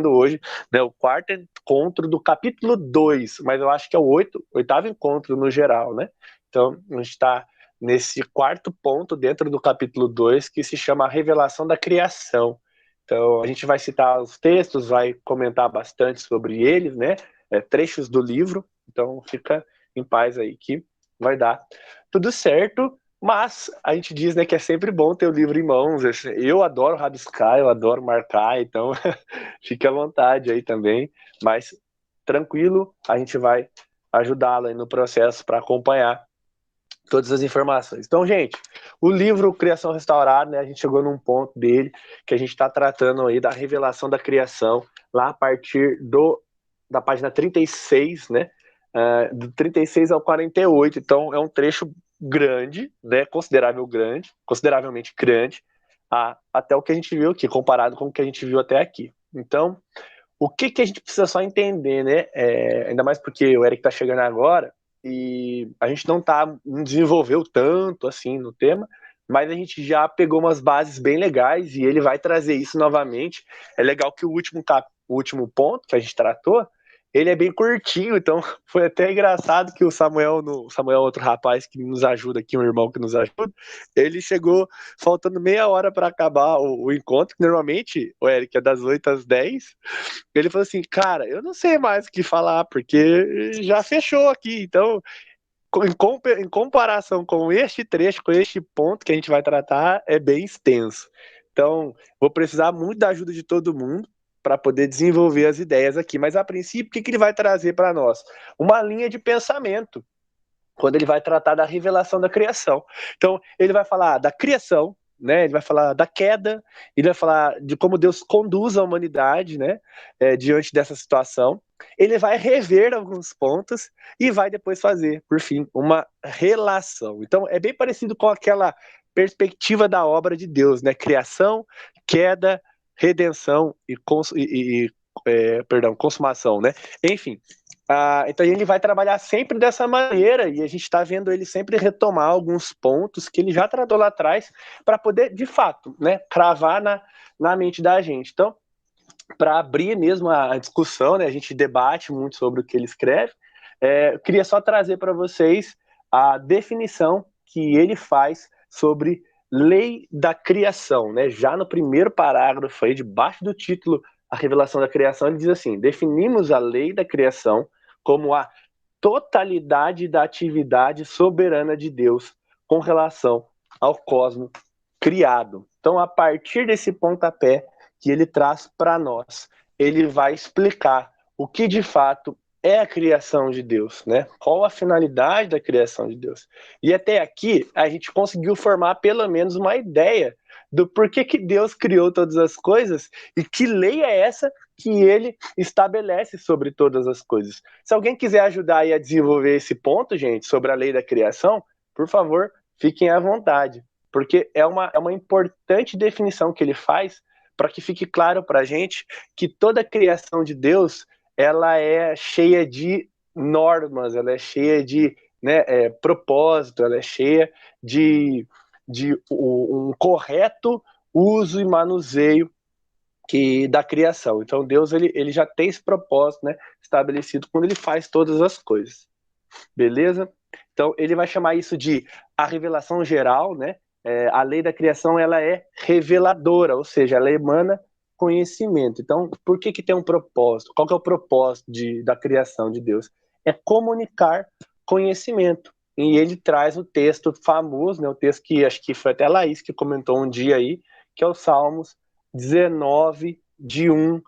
tendo hoje, né, o quarto encontro do capítulo 2, mas eu acho que é o oitavo encontro no geral, né? Então, a gente está nesse quarto ponto dentro do capítulo 2, que se chama a revelação da criação. Então, a gente vai citar os textos, vai comentar bastante sobre eles, né? Trechos do livro, então fica em paz aí que vai dar tudo certo. Mas a gente diz, né, que é sempre bom ter o livro em mãos. Eu adoro rabiscar, eu adoro marcar, então fique à vontade aí também. Mas tranquilo, a gente vai ajudá-lo aí no processo para acompanhar todas as informações. Então, gente, o livro Criação Restaurada, né, a gente chegou num ponto dele que a gente está tratando aí da revelação da criação, lá a partir da página 36, né, do 36 ao 48. Então, é um trecho grande, né, consideravelmente grande, até o que a gente viu aqui, comparado com o que a gente viu até aqui. Então, o que a gente precisa só entender, né, ainda mais porque o Eric está chegando agora, e a gente não desenvolveu tanto assim no tema, mas a gente já pegou umas bases bem legais e ele vai trazer isso novamente. É legal que o último ponto que a gente tratou, ele é bem curtinho, então foi até engraçado que o Samuel, outro rapaz que nos ajuda aqui, um irmão que nos ajuda, ele chegou faltando meia hora para acabar o encontro, que normalmente, o Eric, é das 8 às 10. Ele falou assim, cara, eu não sei mais o que falar, porque já fechou aqui. Então, em comparação com este trecho, com este ponto que a gente vai tratar, é bem extenso. Então, vou precisar muito da ajuda de todo mundo para poder desenvolver as ideias aqui. Mas, a princípio, o que ele vai trazer para nós? Uma linha de pensamento, quando ele vai tratar da revelação da criação. Então, ele vai falar da criação, né? Ele vai falar da queda, ele vai falar de como Deus conduz a humanidade, né? Diante dessa situação. Ele vai rever alguns pontos e vai depois fazer, por fim, uma relação. Então, é bem parecido com aquela perspectiva da obra de Deus, né? Criação, queda, redenção e consumação, né? Enfim, então ele vai trabalhar sempre dessa maneira e a gente está vendo ele sempre retomar alguns pontos que ele já tratou lá atrás para poder, de fato, né, cravar na mente da gente. Então, para abrir mesmo a discussão, né, a gente debate muito sobre o que ele escreve, eu queria só trazer para vocês a definição que ele faz sobre lei da criação, né? Já no primeiro parágrafo aí, debaixo do título A Revelação da Criação, ele diz assim: definimos a lei da criação como a totalidade da atividade soberana de Deus com relação ao cosmos criado. Então, a partir desse pontapé que ele traz para nós, ele vai explicar o que de fato é a criação de Deus, né? Qual a finalidade da criação de Deus. E até aqui a gente conseguiu formar pelo menos uma ideia do porquê que Deus criou todas as coisas e que lei é essa que ele estabelece sobre todas as coisas. Se alguém quiser ajudar aí a desenvolver esse ponto, gente, sobre a lei da criação, por favor, fiquem à vontade, porque é uma importante definição que ele faz para que fique claro para a gente que toda a criação de Deus ela é cheia de normas, ela é cheia de, né, propósito, ela é cheia de um correto uso e manuseio da criação. Então Deus ele já tem esse propósito, né, estabelecido quando ele faz todas as coisas. Beleza? Então ele vai chamar isso de a revelação geral, né? A lei da criação ela é reveladora, ou seja, ela emana conhecimento. Então, por que tem um propósito? Qual que é o propósito da criação de Deus? É comunicar conhecimento. E ele traz o texto famoso, né? O texto que acho que foi até a Laís que comentou um dia aí, que é o Salmos 19, de 1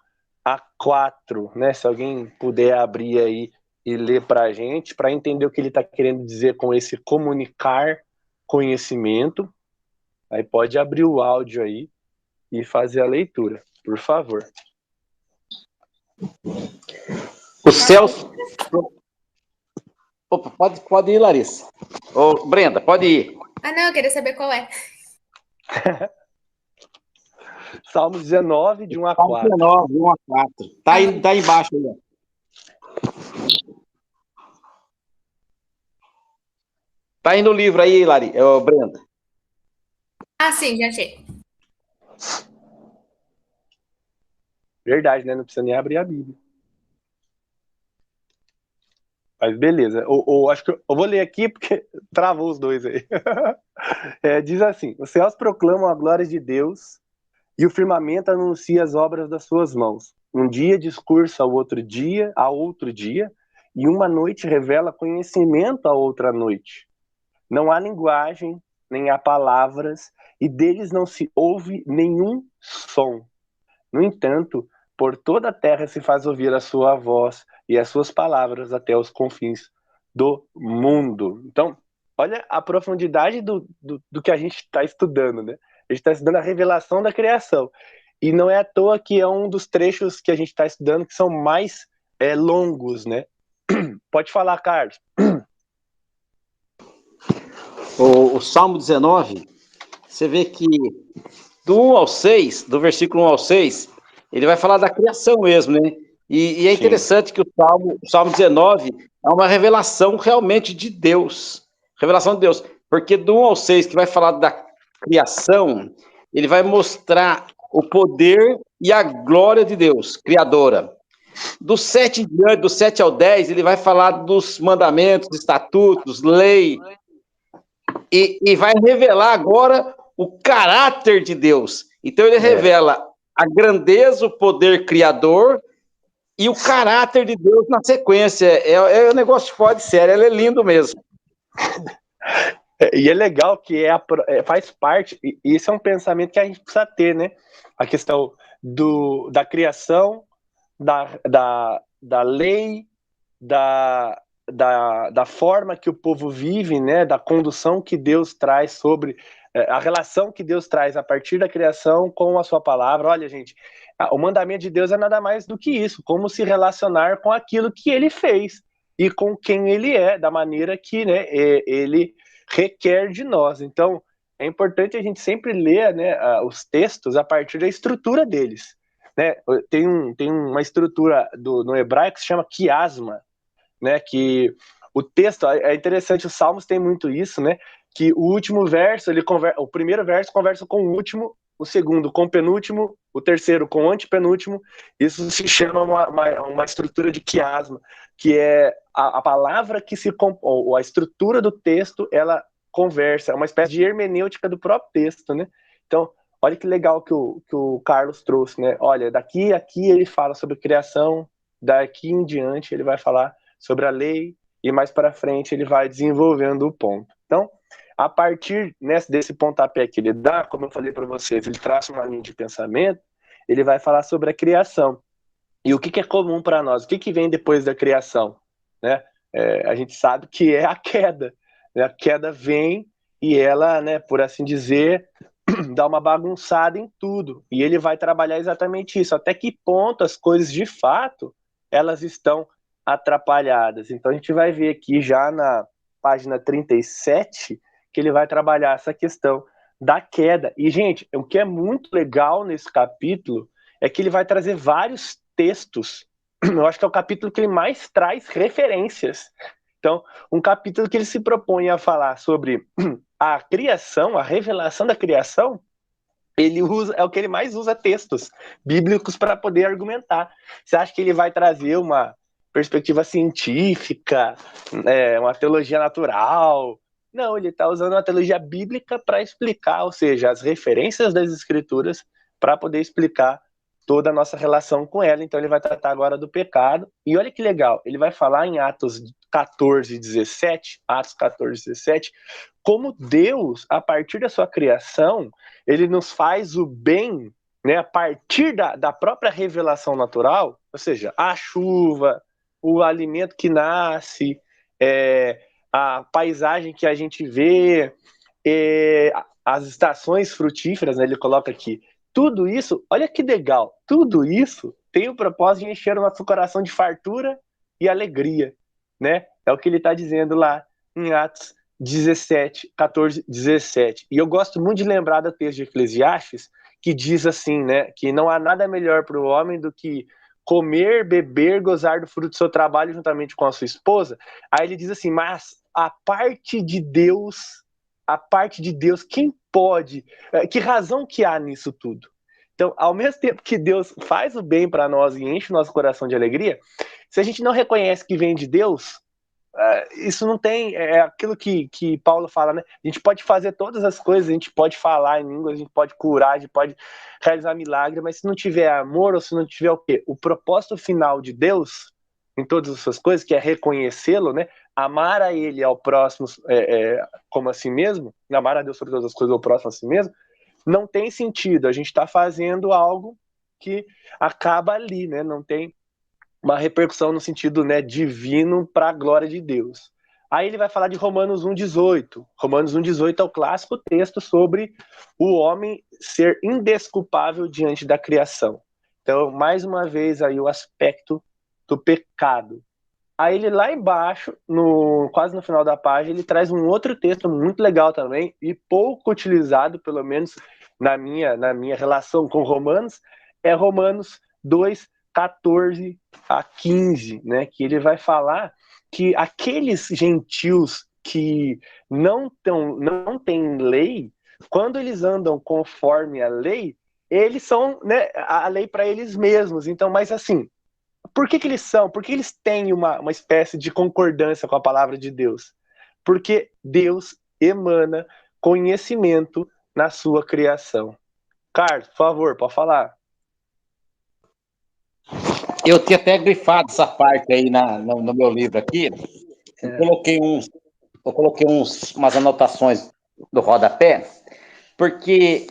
a 4, né? Se alguém puder abrir aí e ler para a gente, para entender o que ele está querendo dizer com esse comunicar conhecimento. Aí pode abrir o áudio aí e fazer a leitura, por favor. O Celso. Opa, pode ir, Larissa. Ô, Brenda, pode ir. Ah, não, eu queria saber qual é. Salmos 19, de 1 a 4. 19, de 1 a 4. Tá embaixo aí, ó. Tá aí no livro aí, Brenda. Ah, sim, já achei. Verdade, né? Não precisa nem abrir a Bíblia. Mas beleza. Ou acho que eu vou ler aqui porque travou os dois aí. Diz assim: os céus proclamam a glória de Deus e o firmamento anuncia as obras das suas mãos. Um dia discursa a outro dia, e uma noite revela conhecimento a outra noite. Não há linguagem, nem há palavras, e deles não se ouve nenhum som. No entanto, por toda a terra se faz ouvir a sua voz e as suas palavras até os confins do mundo. Então, olha a profundidade do que a gente está estudando, né? A gente está estudando a revelação da criação. E não é à toa que é um dos trechos que a gente está estudando que são mais longos, né? Pode falar, Carlos. O Salmo 19, você vê que do 1 ao 6, do versículo 1 ao 6, ele vai falar da criação mesmo, né? E é interessante que o Salmo 19 é uma revelação realmente de Deus. Revelação de Deus. Porque do 1 ao 6, que vai falar da criação, ele vai mostrar o poder e a glória de Deus, criadora. Do 7 em diante, do 7 ao 10, ele vai falar dos mandamentos, estatutos, lei, e vai revelar agora o caráter de Deus. Então ele revela a grandeza, o poder criador e o caráter de Deus na sequência. É um negócio fora de série, ele é lindo mesmo. E é legal que faz parte, e isso é um pensamento que a gente precisa ter, né? A questão da criação, da lei, da forma que o povo vive, né? Da condução que Deus traz sobre a relação que Deus traz a partir da criação com a sua palavra. Olha, gente, o mandamento de Deus é nada mais do que isso, como se relacionar com aquilo que ele fez e com quem ele é, da maneira que, né, ele requer de nós. Então, é importante a gente sempre ler, né, os textos a partir da estrutura deles. Né? Tem uma estrutura no hebraico que se chama quiasma, né? Que o texto é interessante, os Salmos tem muito isso, né? Que o último verso, o primeiro verso conversa com o último, o segundo com o penúltimo, o terceiro com o antepenúltimo. Isso se chama uma estrutura de quiasma, que é a palavra que ou a estrutura do texto, ela conversa, é uma espécie de hermenêutica do próprio texto, né? Então, olha que legal que o Carlos trouxe, né? Olha, daqui a aqui ele fala sobre criação, daqui em diante ele vai falar sobre a lei, e mais para frente ele vai desenvolvendo o ponto. Então, a partir desse pontapé que ele dá, como eu falei para vocês, ele traça uma linha de pensamento, ele vai falar sobre a criação. E o que é comum para nós? O que vem depois da criação? Né? A gente sabe que é a queda. Né? A queda vem e ela, né, por assim dizer, dá uma bagunçada em tudo. E ele vai trabalhar exatamente isso. Até que ponto as coisas, de fato, elas estão atrapalhadas. Então a gente vai ver aqui já na página 37 que ele vai trabalhar essa questão da queda. E, gente, o que é muito legal nesse capítulo é que ele vai trazer vários textos. Eu acho que é o capítulo que ele mais traz referências. Então, um capítulo que ele se propõe a falar sobre a criação, a revelação da criação, é o que ele mais usa textos bíblicos para poder argumentar. Você acha que ele vai trazer uma perspectiva científica, uma teologia natural? Não, ele está usando uma teologia bíblica para explicar, ou seja, as referências das escrituras para poder explicar toda a nossa relação com ela. Então ele vai tratar agora do pecado. E olha que legal, ele vai falar em Atos 14, 17, como Deus, a partir da sua criação, ele nos faz o bem, né, a partir da própria revelação natural, ou seja, a chuva, o alimento que nasce, a paisagem que a gente vê, as estações frutíferas, né, ele coloca aqui, tudo isso, olha que legal, tudo isso tem o propósito de encher o nosso coração de fartura e alegria, né? É o que ele está dizendo lá em Atos 14, 17. E eu gosto muito de lembrar do texto de Eclesiastes, que diz assim, né, que não há nada melhor para o homem do que comer, beber, gozar do fruto do seu trabalho juntamente com a sua esposa. Aí ele diz assim, mas a parte de Deus, quem pode? Que razão que há nisso tudo? Então, ao mesmo tempo que Deus faz o bem para nós e enche o nosso coração de alegria, se a gente não reconhece que vem de Deus, isso não tem, é aquilo que Paulo fala, né? A gente pode fazer todas as coisas, a gente pode falar em línguas, a gente pode curar, a gente pode realizar milagre, mas se não tiver amor, ou se não tiver o quê? O propósito final de Deus em todas as suas coisas, que é reconhecê-lo, né? Amar a ele ao próximo como a si mesmo, amar a Deus sobre todas as coisas ao próximo a si mesmo, não tem sentido. A gente está fazendo algo que acaba ali, né? Não tem uma repercussão no sentido, né, divino para a glória de Deus. Aí ele vai falar de Romanos 1,18. Romanos 1,18 é o clássico texto sobre o homem ser indesculpável diante da criação. Então, mais uma vez, aí o aspecto do pecado. Aí ele lá embaixo, quase no final da página, ele traz um outro texto muito legal também, e pouco utilizado, pelo menos na minha relação com Romanos, é Romanos 2, 14 a 15, né? Que ele vai falar que aqueles gentios que não têm lei, quando eles andam conforme a lei, eles são, né, a lei para eles mesmos. Então, mas assim, por que eles são? Por que eles têm uma espécie de concordância com a palavra de Deus? Porque Deus emana conhecimento na sua criação. Carlos, por favor, pode falar. Eu tinha até grifado essa parte aí no meu livro aqui. Eu coloquei umas anotações do rodapé, porque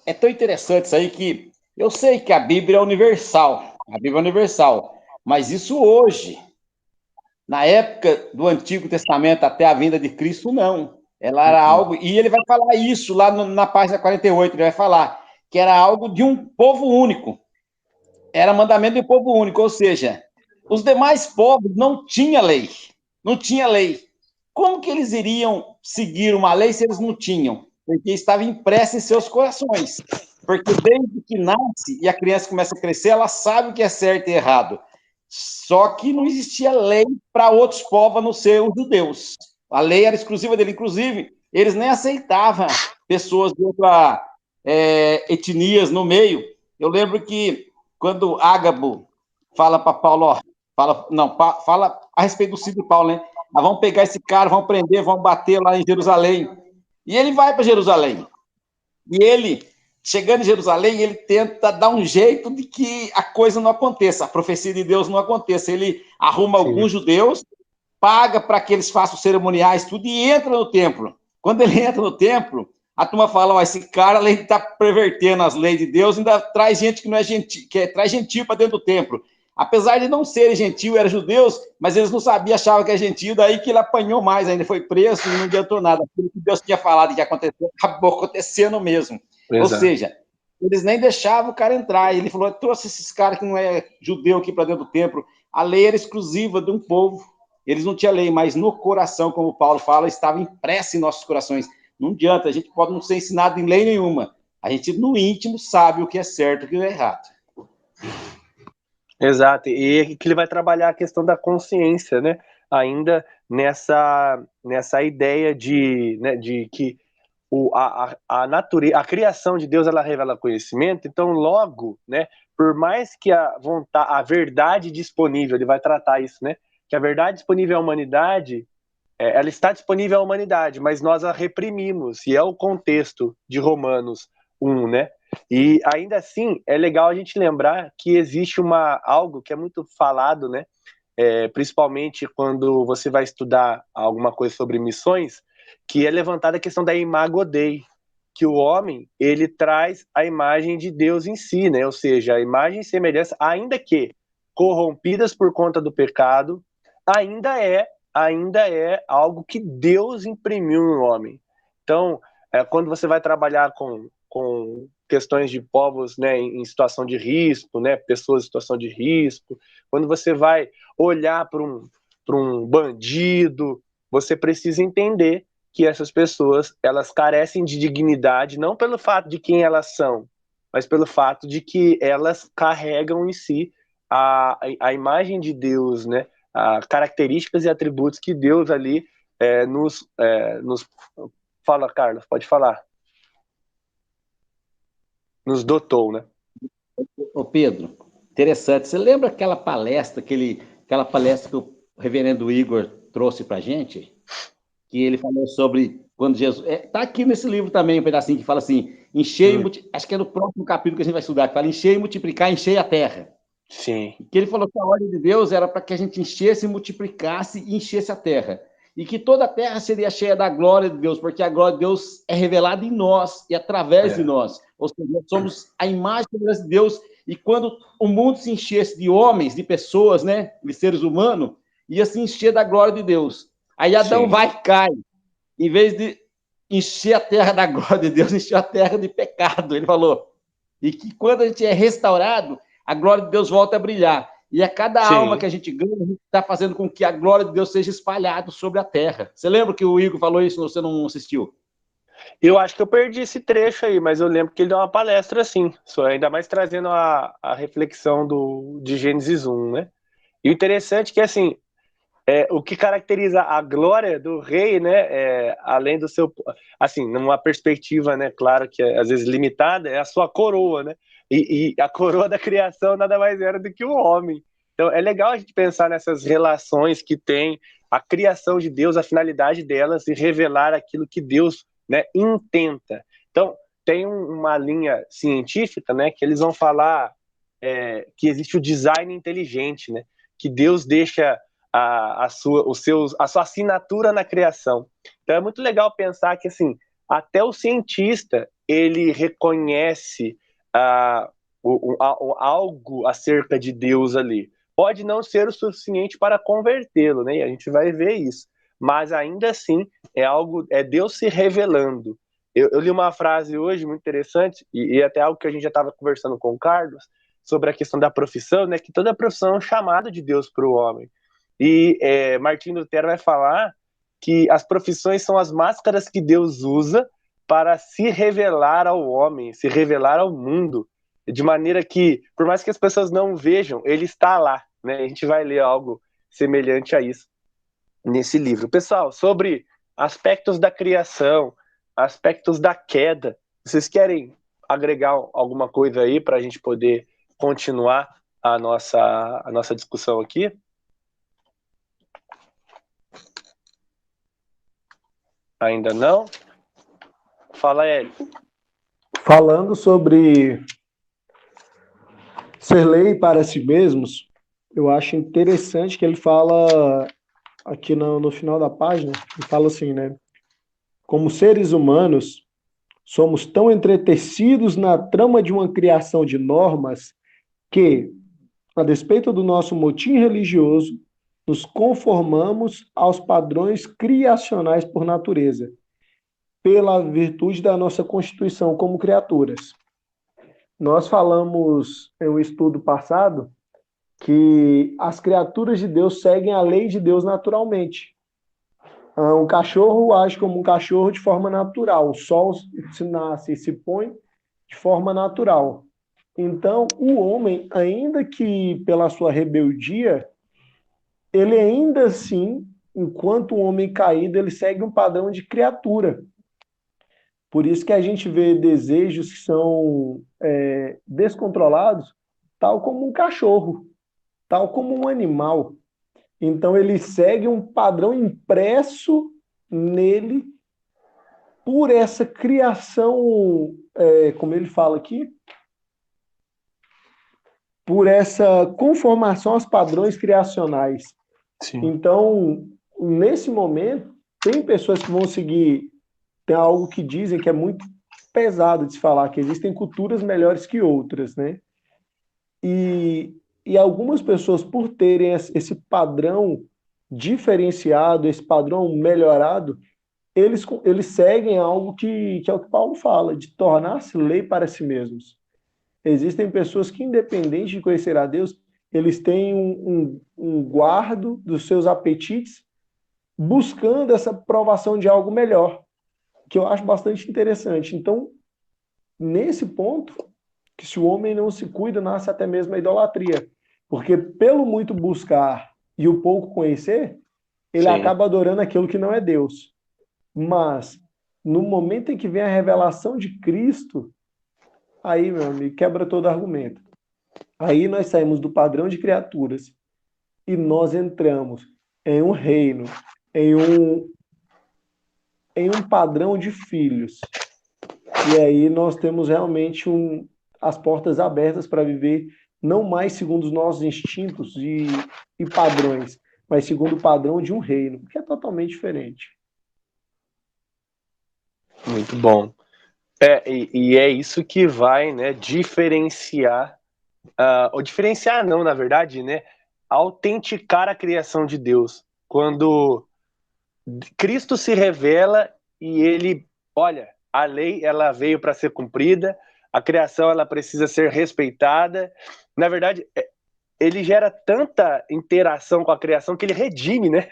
é tão interessante isso aí que eu sei que a Bíblia é universal, mas isso hoje, na época do Antigo Testamento até a vinda de Cristo, não. Ela era algo, e ele vai falar isso lá na página 48, ele vai falar que era algo de um povo único. Era mandamento de um povo único, ou seja, os demais povos não tinham lei. Não tinha lei. Como que eles iriam seguir uma lei se eles não tinham? Porque estava impressa em seus corações. Porque desde que nasce e a criança começa a crescer, ela sabe o que é certo e errado. Só que não existia lei para outros povos a não ser os judeus. A lei era exclusiva dele. Inclusive, eles nem aceitavam pessoas de outras etnias no meio. Eu lembro que quando Ágabo fala para Paulo, ó, fala a respeito do Ciro Paulo, né? Ah, vamos pegar esse cara, vamos prender, vamos bater lá em Jerusalém. E ele vai para Jerusalém. E ele, chegando em Jerusalém, ele tenta dar um jeito de que a coisa não aconteça, a profecia de Deus não aconteça. Ele arruma alguns judeus, paga para que eles façam cerimoniais, tudo, e entra no templo. Quando ele entra no templo, a turma fala, ó, esse cara, além de estar pervertendo as leis de Deus, ainda traz gente que não é gentil, traz gentil para dentro do templo. Apesar de não serem gentil, eram judeus, mas eles não sabiam, achavam que é gentil, daí que ele apanhou mais, ainda foi preso e não adiantou nada. Aquilo que Deus tinha falado que ia acontecer, acabou acontecendo mesmo. Exato. Ou seja, eles nem deixavam o cara entrar. Ele falou, trouxe esses caras que não é judeu aqui para dentro do templo. A lei era exclusiva de um povo. Eles não tinham lei, mas no coração, como Paulo fala, estava impressa em nossos corações. Não adianta, a gente pode não ser ensinado em lei nenhuma. A gente, no íntimo, sabe o que é certo e o que é errado. Exato, e que ele vai trabalhar a questão da consciência, né? Ainda nessa ideia de que a natureza, a criação de Deus, ela revela conhecimento. Então, logo, né? Por mais que a verdade disponível, ele vai tratar isso, né? Que a verdade disponível à humanidade, ela está disponível à humanidade, mas nós a reprimimos, e é o contexto de Romanos 1, né? E ainda assim, é legal a gente lembrar que existe algo que é muito falado, né? Principalmente quando você vai estudar alguma coisa sobre missões, que é levantada a questão da imago Dei, que o homem, ele traz a imagem de Deus em si, né? Ou seja, a imagem e semelhança, ainda que corrompidas por conta do pecado, ainda é algo que Deus imprimiu no homem. Então, quando você vai trabalhar com questões de povos, né, em situação de risco, né, pessoas em situação de risco, quando você vai olhar para um bandido, você precisa entender que essas pessoas, elas carecem de dignidade, não pelo fato de quem elas são, mas pelo fato de que elas carregam em si a imagem de Deus, né, características e atributos que Deus ali nos... Fala, Carlos, pode falar. nos dotou, né? Ô Pedro, interessante. Você lembra aquela palestra, aquela palestra que o reverendo Igor trouxe para gente? Que ele falou sobre quando Jesus. Tá aqui nesse livro também, um pedacinho que fala assim: encher acho que é no próximo capítulo que a gente vai estudar, que fala encher e multiplicar, encher a terra. Sim. Que ele falou que a ordem de Deus era para que a gente enchesse, multiplicasse e enchesse a terra. E que toda a terra seria cheia da glória de Deus, porque a glória de Deus é revelada em nós e através de nós. Ou seja, nós somos a imagem de Deus. E quando o mundo se enchesse de homens, de pessoas, né, de seres humanos, ia se encher da glória de Deus. Aí Adão vai e cai. Em vez de encher a terra da glória de Deus, encheu a terra de pecado, ele falou. E que quando a gente é restaurado, a glória de Deus volta a brilhar. E a cada alma que a gente ganha, a gente está fazendo com que a glória de Deus seja espalhada sobre a terra. Você lembra que o Igor falou isso, você não assistiu? Eu acho que eu perdi esse trecho aí, mas eu lembro que ele deu uma palestra assim, só ainda mais trazendo a reflexão de Gênesis 1, né? E o interessante é que, assim, o que caracteriza a glória do rei, né, além do seu, assim, numa perspectiva, né, claro que às vezes limitada, é a sua coroa, né? E a coroa da criação nada mais era do que o homem. Então é legal a gente pensar nessas relações que tem a criação de Deus, a finalidade delas e revelar aquilo que Deus, né, intenta. Então tem uma linha científica, né, que eles vão falar que existe o design inteligente, né, que Deus deixa a sua assinatura na criação. Então é muito legal pensar que assim, até o cientista ele reconhece algo acerca de Deus ali. Pode não ser o suficiente para convertê-lo, né? E a gente vai ver isso. Mas ainda assim é Deus se revelando. Eu li uma frase hoje muito interessante e até algo que a gente já estava conversando com o Carlos sobre a questão da profissão, né? Que toda profissão é um chamado de Deus para o homem. E Martin Lutero vai falar que as profissões são as máscaras que Deus usa para se revelar ao homem, se revelar ao mundo, de maneira que, por mais que as pessoas não vejam, ele está lá, né? A gente vai ler algo semelhante a isso nesse livro. Pessoal, sobre aspectos da criação, aspectos da queda, vocês querem agregar alguma coisa aí para a gente poder continuar a nossa discussão aqui? Ainda não? Fala, Hélio. Falando sobre ser lei para si mesmos, eu acho interessante que ele fala aqui no final da página, ele fala assim, né? Como seres humanos, somos tão entretecidos na trama de uma criação de normas que, a despeito do nosso motim religioso, nos conformamos aos padrões criacionais por natureza, pela virtude da nossa constituição como criaturas. Nós falamos em um estudo passado que as criaturas de Deus seguem a lei de Deus naturalmente. Um cachorro age como um cachorro de forma natural. O sol se nasce e se põe de forma natural. Então, o homem, ainda que pela sua rebeldia, ele ainda assim, enquanto um homem caído, ele segue um padrão de criatura. Por isso que a gente vê desejos que são descontrolados, tal como um cachorro, tal como um animal. Então ele segue um padrão impresso nele por essa criação, como ele fala aqui, por essa conformação aos padrões criacionais. Sim. Então, nesse momento, tem pessoas que vão seguir. Tem algo que dizem que é muito pesado de se falar, que existem culturas melhores que outras, né? E algumas pessoas, por terem esse padrão diferenciado, esse padrão melhorado, eles seguem algo que é o que Paulo fala, de tornar-se lei para si mesmos. Existem pessoas que, independente de conhecer a Deus, eles têm um guardo dos seus apetites, buscando essa provação de algo melhor, que eu acho bastante interessante. Então, nesse ponto, que se o homem não se cuida, nasce até mesmo a idolatria. Porque pelo muito buscar e o pouco conhecer, ele Sim. acaba adorando aquilo que não é Deus. Mas, no momento em que vem a revelação de Cristo, Aí, meu amigo, quebra todo argumento. Aí nós saímos do padrão de criaturas e nós entramos em um reino, em um, em um padrão de filhos. E aí nós temos realmente as portas abertas para viver não mais segundo os nossos instintos e padrões, mas segundo o padrão de um reino, que é totalmente diferente. Muito bom. E é isso que vai, né, diferenciar, ou diferenciar não, na verdade, né, autenticar a criação de Deus. Quando Cristo se revela e ele, olha, a lei ela veio para ser cumprida, a criação ela precisa ser respeitada. Na verdade, ele gera tanta interação com a criação que ele redime, né?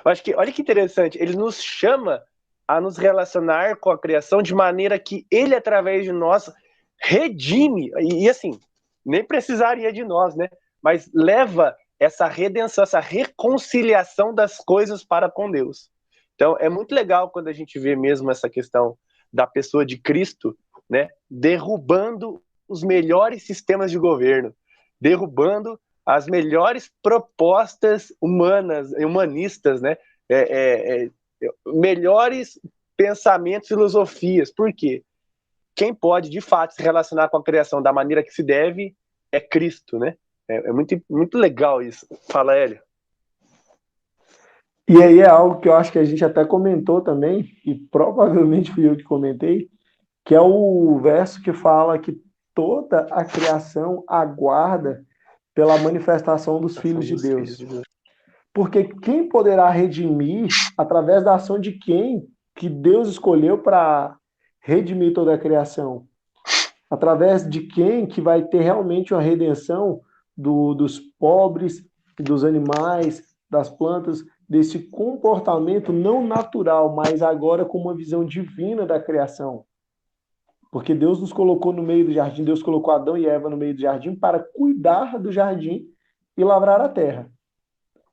Eu acho que, olha que interessante, ele nos chama a nos relacionar com a criação de maneira que ele, através de nós, redime, e assim, nem precisaria de nós, né? Mas leva essa redenção, essa reconciliação das coisas para com Deus. Então, é muito legal quando a gente vê mesmo essa questão da pessoa de Cristo, né, derrubando os melhores sistemas de governo, derrubando as melhores propostas humanistas, né, melhores pensamentos, filosofias. Por quê? Quem pode, de fato, se relacionar com a criação da maneira que se deve é Cristo, né? É muito, muito legal isso. Fala, Hélio. E aí é algo que eu acho que a gente até comentou também, e provavelmente fui eu que comentei, que é o verso que fala que toda a criação aguarda pela manifestação dos filhos de Deus. Porque quem poderá redimir através da ação de quem que Deus escolheu para redimir toda a criação? Através de quem que vai ter realmente uma redenção dos pobres, dos animais, das plantas, desse comportamento não natural, mas agora com uma visão divina da criação. Porque Deus nos colocou no meio do jardim, Deus colocou Adão e Eva no meio do jardim para cuidar do jardim e lavrar a terra.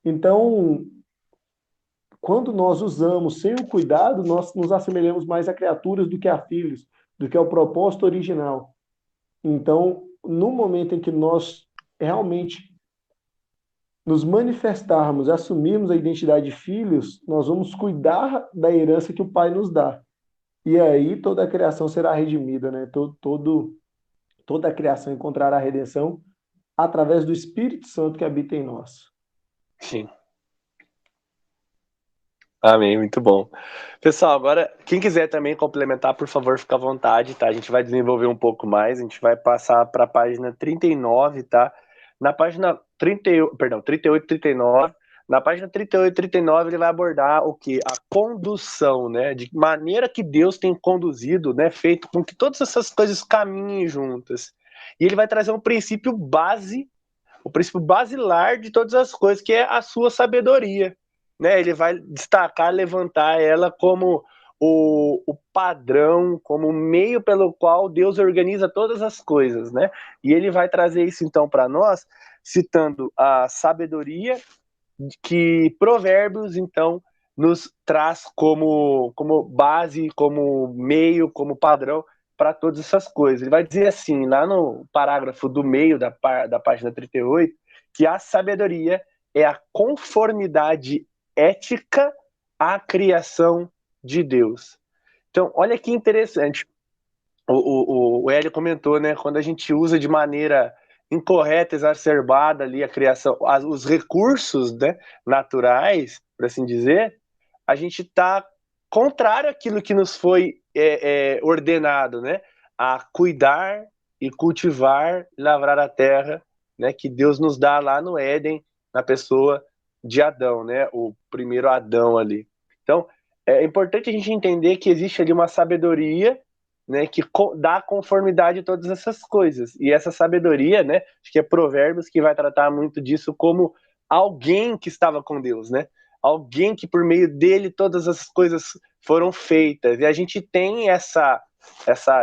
Então, quando nós usamos sem o cuidado, nós nos assemelhamos mais a criaturas do que a filhos, do que ao propósito original. Então, no momento em que nós realmente nos manifestarmos, assumirmos a identidade de filhos, nós vamos cuidar da herança que o Pai nos dá. E aí toda a criação será redimida, né? Toda a criação encontrará a redenção através do Espírito Santo que habita em nós. Sim. Amém, muito bom. Pessoal, agora, quem quiser também complementar, por favor, fica à vontade, tá? A gente vai desenvolver um pouco mais, a gente vai passar para a página 39, tá? Na página 38 e 39, na página 38 e 39 ele vai abordar o quê? A condução, né? De maneira que Deus tem conduzido, né? Feito com que todas essas coisas caminhem juntas. E ele vai trazer um princípio base, o princípio basilar de todas as coisas, que é a sua sabedoria. Né, ele vai destacar, levantar ela como o padrão, como o meio pelo qual Deus organiza todas as coisas, né? E ele vai trazer isso então para nós, citando a sabedoria que Provérbios então nos traz como base, como meio, como padrão para todas essas coisas. Ele vai dizer assim, lá no parágrafo do meio da página 38, que a sabedoria é a conformidade ética à criação de Deus. Então, olha que interessante. O Hélio comentou, né? Quando a gente usa de maneira incorreta, exacerbada ali a criação, os recursos, né, naturais, por assim dizer, a gente está contrário àquilo que nos foi ordenado, né? A cuidar e cultivar, lavrar a terra, né? Que Deus nos dá lá no Éden, na pessoa de Adão, né? O primeiro Adão ali. Então, é importante a gente entender que existe ali uma sabedoria, né, que dá conformidade a todas essas coisas. E essa sabedoria, né, acho que é Provérbios que vai tratar muito disso como alguém que estava com Deus, né? Alguém que por meio dele todas as coisas foram feitas. E a gente tem essa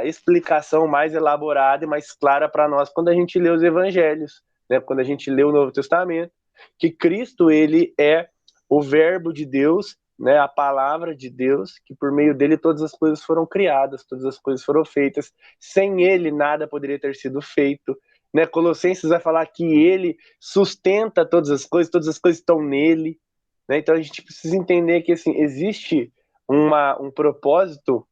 explicação mais elaborada e mais clara para nós quando a gente lê os evangelhos, né? Quando a gente lê o Novo Testamento, que Cristo ele é o verbo de Deus né, a palavra de Deus, que por meio dele todas as coisas foram criadas, todas as coisas foram feitas. Sem ele nada poderia ter sido feito. Né? Colossenses vai falar que ele sustenta todas as coisas estão nele. Né? Então a gente precisa entender que assim, existe um propósito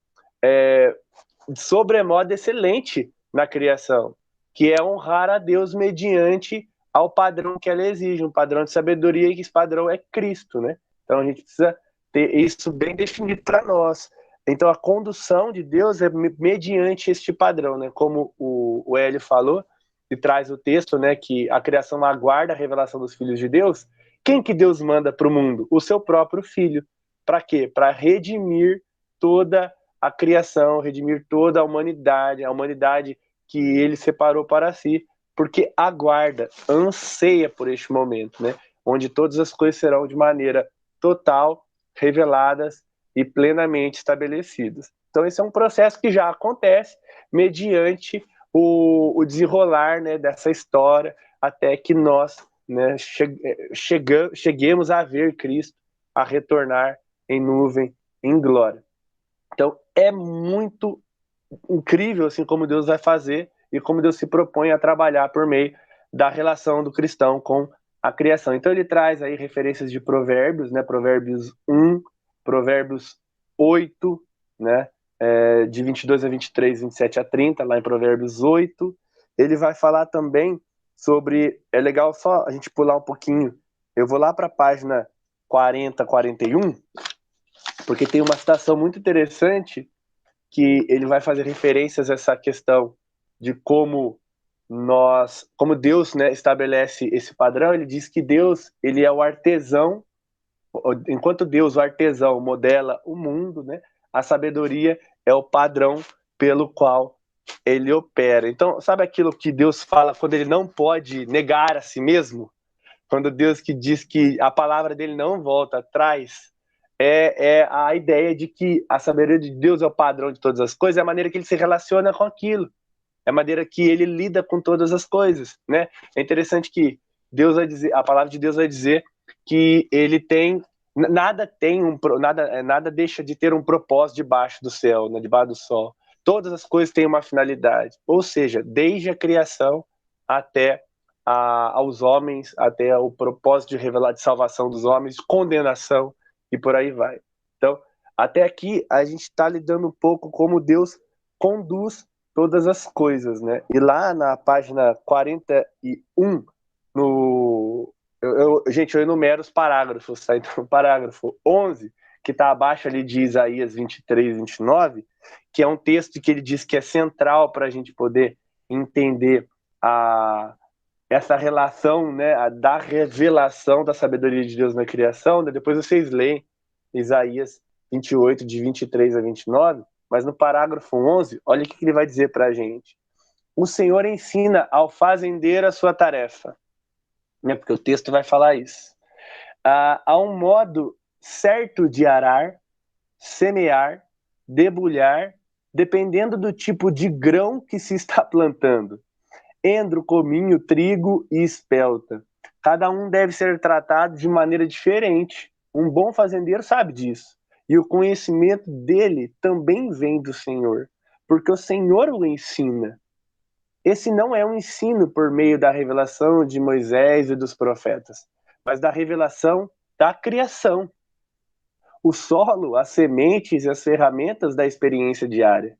sobremodo excelente na criação, que é honrar a Deus mediante ao padrão que ela exige, um padrão de sabedoria, e que esse padrão é Cristo, né? Então a gente precisa ter isso bem definido para nós. Então a condução de Deus é mediante este padrão, né? Como o Hélio falou, e traz o texto, né, que a criação aguarda a revelação dos filhos de Deus. Quem que Deus manda para o mundo? O seu próprio filho. Para quê? Para redimir toda a criação, redimir toda a humanidade que ele separou para si, porque aguarda, anseia por este momento, né? Onde todas as coisas serão de maneira total, reveladas e plenamente estabelecidas. Então esse é um processo que já acontece mediante o desenrolar, né, dessa história, até que nós, né, cheguemos a ver Cristo, a retornar em nuvem, em glória. Então é muito incrível assim como Deus vai fazer e como Deus se propõe a trabalhar por meio da relação do cristão com a criação. Então ele traz aí referências de Provérbios, né? Provérbios 1, Provérbios 8, né? De 22 a 23, 27 a 30, lá em Provérbios 8. Ele vai falar também sobre... É legal só a gente pular um pouquinho. Eu vou lá para a página 40, 41, porque tem uma citação muito interessante que ele vai fazer referências a essa questão de como Deus, né, estabelece esse padrão. Ele diz que Deus, ele é o artesão, enquanto Deus, o artesão, modela o mundo, né, a sabedoria é o padrão pelo qual ele opera. Então, sabe aquilo que Deus fala quando ele não pode negar a si mesmo? Quando Deus que diz que a palavra dele não volta atrás, é a ideia de que a sabedoria de Deus é o padrão de todas as coisas, é a maneira que ele se relaciona com aquilo, é a maneira que ele lida com todas as coisas, né? É interessante que Deus vai dizer, a palavra de Deus vai dizer que ele tem nada deixa de ter um propósito debaixo do céu, né, debaixo do sol. Todas as coisas têm uma finalidade, ou seja, desde a criação até aos homens, até o propósito de revelar de salvação dos homens, condenação e por aí vai. Então, até aqui a gente está lidando um pouco como Deus conduz todas as coisas, né? E lá na página 41, gente, eu enumero os parágrafos, tá? Então, o parágrafo 11, que está abaixo ali de Isaías 23, 29, que é um texto que ele diz que é central para a gente poder entender essa relação, né, da revelação da sabedoria de Deus na criação. Né? Depois vocês leem Isaías 28, de 23 a 29, mas no parágrafo 11, olha o que ele vai dizer para a gente. O Senhor ensina ao fazendeiro a sua tarefa, né, porque o texto vai falar isso. Há um modo certo de arar, semear, debulhar, dependendo do tipo de grão que se está plantando. Endro, cominho, trigo e espelta. Cada um deve ser tratado de maneira diferente. Um bom fazendeiro sabe disso. E o conhecimento dele também vem do Senhor, porque o Senhor o ensina. Esse não é um ensino por meio da revelação de Moisés e dos profetas, mas da revelação da criação. O solo, as sementes e as ferramentas da experiência diária.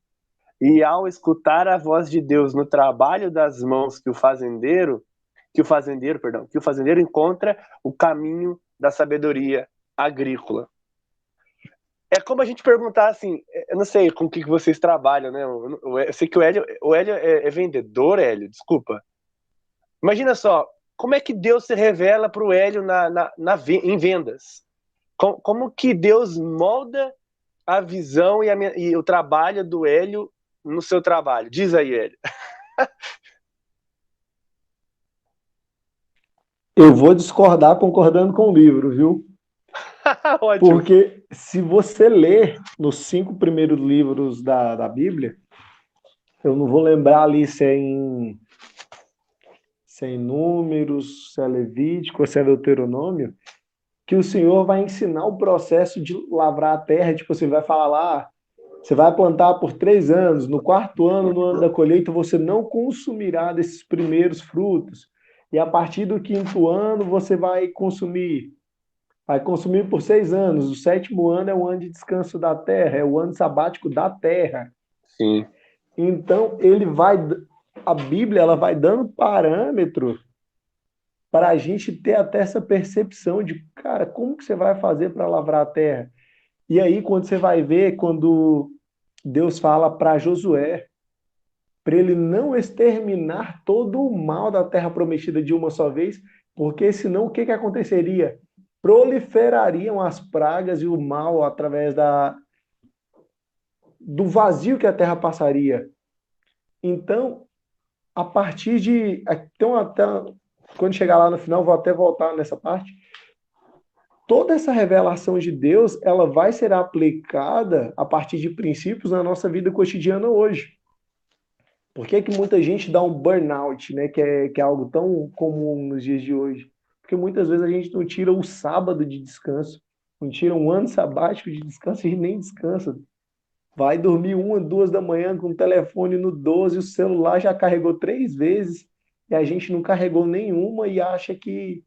E ao escutar a voz de Deus no trabalho das mãos que o fazendeiro encontra o caminho da sabedoria agrícola. É como a gente perguntar assim, eu não sei com o que vocês trabalham, né? Eu sei que o Hélio é vendedor, Hélio, desculpa. Imagina só, como é que Deus se revela para o Hélio em vendas? Como que Deus molda a visão e o trabalho do Hélio no seu trabalho? Diz aí, Hélio. Eu vou discordar concordando com o livro, viu? Porque se você ler nos 5 primeiros livros da Bíblia, eu não vou lembrar ali se é em Números, se é Levítico, se é Deuteronômio, que o Senhor vai ensinar o processo de lavrar a terra. Tipo, você vai falar lá, você vai plantar por 3 anos, no 4º ano, no ano da colheita, você não consumirá desses primeiros frutos. E a partir do 5º ano, você vai consumir por 6 anos. O 7º ano é o ano de descanso da terra, é o ano sabático da terra. Sim. Então, a Bíblia, ela vai dando parâmetro para a gente ter até essa percepção de, cara, como que você vai fazer para lavrar a terra? E aí, quando você vai ver, quando Deus fala para Josué, para ele não exterminar todo o mal da terra prometida de uma só vez, porque senão o que que aconteceria? Proliferariam as pragas e o mal através do vazio que a terra passaria. Então, a partir de. Então, até, quando chegar lá no final, vou até voltar nessa parte. Toda essa revelação de Deus, ela vai ser aplicada a partir de princípios na nossa vida cotidiana hoje. Por que que muita gente dá um burnout, né? Que é algo tão comum nos dias de hoje? Porque muitas vezes a gente não tira o sábado de descanso, não tira um ano sabático de descanso e nem descansa. Vai dormir 1, 2 da manhã com o telefone no 12, o celular já carregou 3 vezes e a gente não carregou nenhuma e acha que,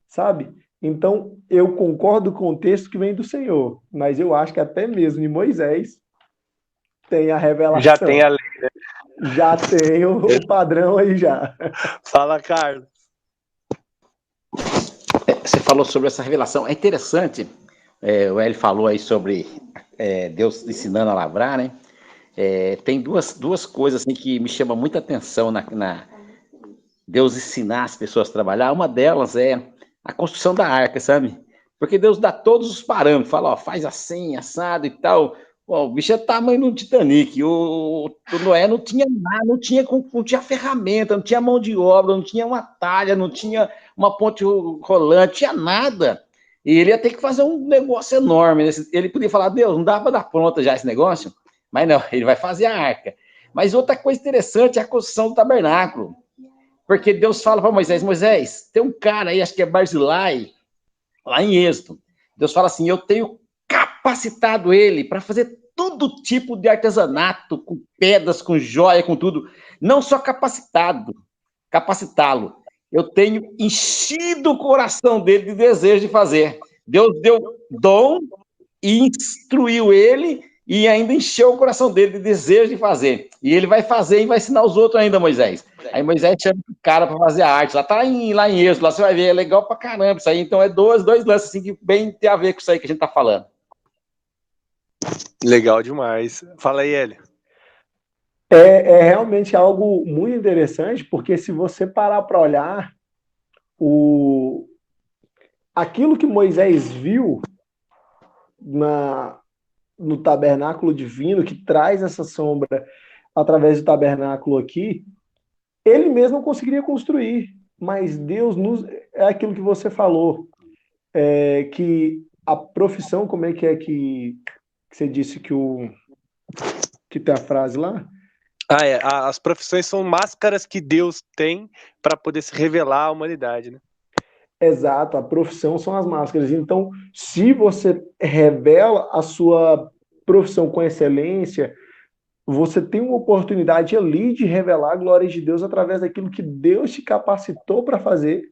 sabe? Então, eu concordo com o texto que vem do Senhor, mas eu acho que até mesmo em Moisés tem a revelação. Já tem a lei, né? Já tem o padrão aí já. Fala, Carlos. Você falou sobre essa revelação. É interessante, o Hélio falou aí sobre Deus ensinando a lavrar, né? Tem duas coisas assim, que me chamam muita atenção na Deus ensinar as pessoas a trabalhar. Uma delas é a construção da arca, sabe? Porque Deus dá todos os parâmetros, fala, ó, faz assim, assado e tal. Ó, o bicho é tamanho do Titanic. O Noé não tinha nada, não tinha ferramenta, não tinha mão de obra, não tinha uma talha, não tinha uma ponte rolante, não tinha nada. E ele ia ter que fazer um negócio enorme. Ele podia falar, Deus, não dá para dar pronta já esse negócio? Mas não, ele vai fazer a arca. Mas outra coisa interessante é a construção do tabernáculo. Porque Deus fala para Moisés, Moisés, tem um cara aí, acho que é Barzilai, lá em Êxodo. Deus fala assim, eu tenho capacitado ele para fazer todo tipo de artesanato, com pedras, com joia, com tudo. Não só capacitá-lo. Eu tenho enchido o coração dele de desejo de fazer. Deus deu dom e instruiu ele e ainda encheu o coração dele de desejo de fazer. E ele vai fazer e vai ensinar os outros ainda, Moisés. Aí Moisés chama o cara para fazer a arte. Lá em Êxodo, lá você vai ver, é legal pra caramba isso aí. Então é dois lances assim, que bem tem a ver com isso aí que a gente tá falando. Legal demais. Fala aí, Hélio. É realmente algo muito interessante, porque se você parar para olhar aquilo que Moisés viu no tabernáculo divino, que traz essa sombra através do tabernáculo aqui, ele mesmo não conseguiria construir, mas Deus é aquilo que você falou, que a profissão, como é que você disse que tem a frase lá? As profissões são máscaras que Deus tem para poder se revelar à humanidade, né? Exato, a profissão são as máscaras. Então, se você revela a sua profissão com excelência, você tem uma oportunidade ali de revelar a glória de Deus através daquilo que Deus te capacitou para fazer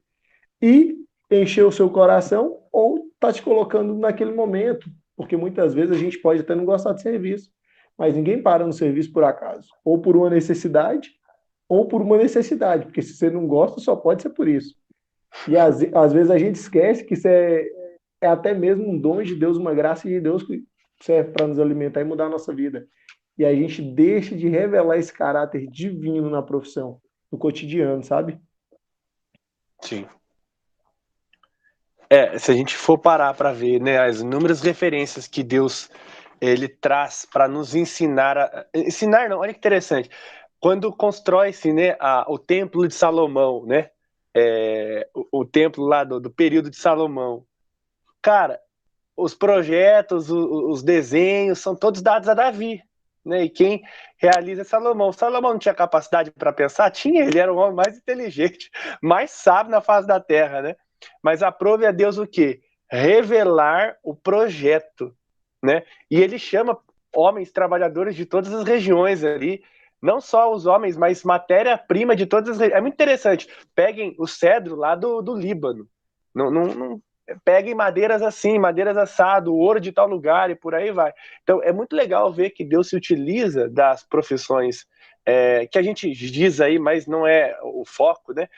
e encher o seu coração ou tá te colocando naquele momento, porque muitas vezes a gente pode até não gostar de serviço, mas ninguém para no serviço por acaso, ou por uma necessidade, ou por uma necessidade, porque se você não gosta, só pode ser por isso. E às vezes a gente esquece que isso é até mesmo um dom de Deus, uma graça de Deus que serve para nos alimentar e mudar a nossa vida. E a gente deixa de revelar esse caráter divino na profissão, no cotidiano, sabe? Sim. Se a gente for parar para ver, né, as inúmeras referências que Deus ele traz para nos ensinar, ensinar não, olha que interessante, quando constrói-se, né, o templo de Salomão, né, o templo lá do período de Salomão, cara, os projetos, os desenhos são todos dados a Davi, né, e quem realiza é Salomão. Salomão não tinha capacidade para pensar? Tinha, ele era o homem mais inteligente, mais sábio na face da terra, né? Mas aprove a Deus o quê? revelar o projeto, né? E ele chama homens trabalhadores de todas as regiões ali, não só os homens, mas matéria-prima de todas as regiões. É muito interessante. Peguem o cedro lá do Líbano. Não, peguem madeiras assim, madeiras assado, ouro de tal lugar e por aí vai. Então é muito legal ver que Deus se utiliza das profissões que a gente diz aí, mas não é o foco, né?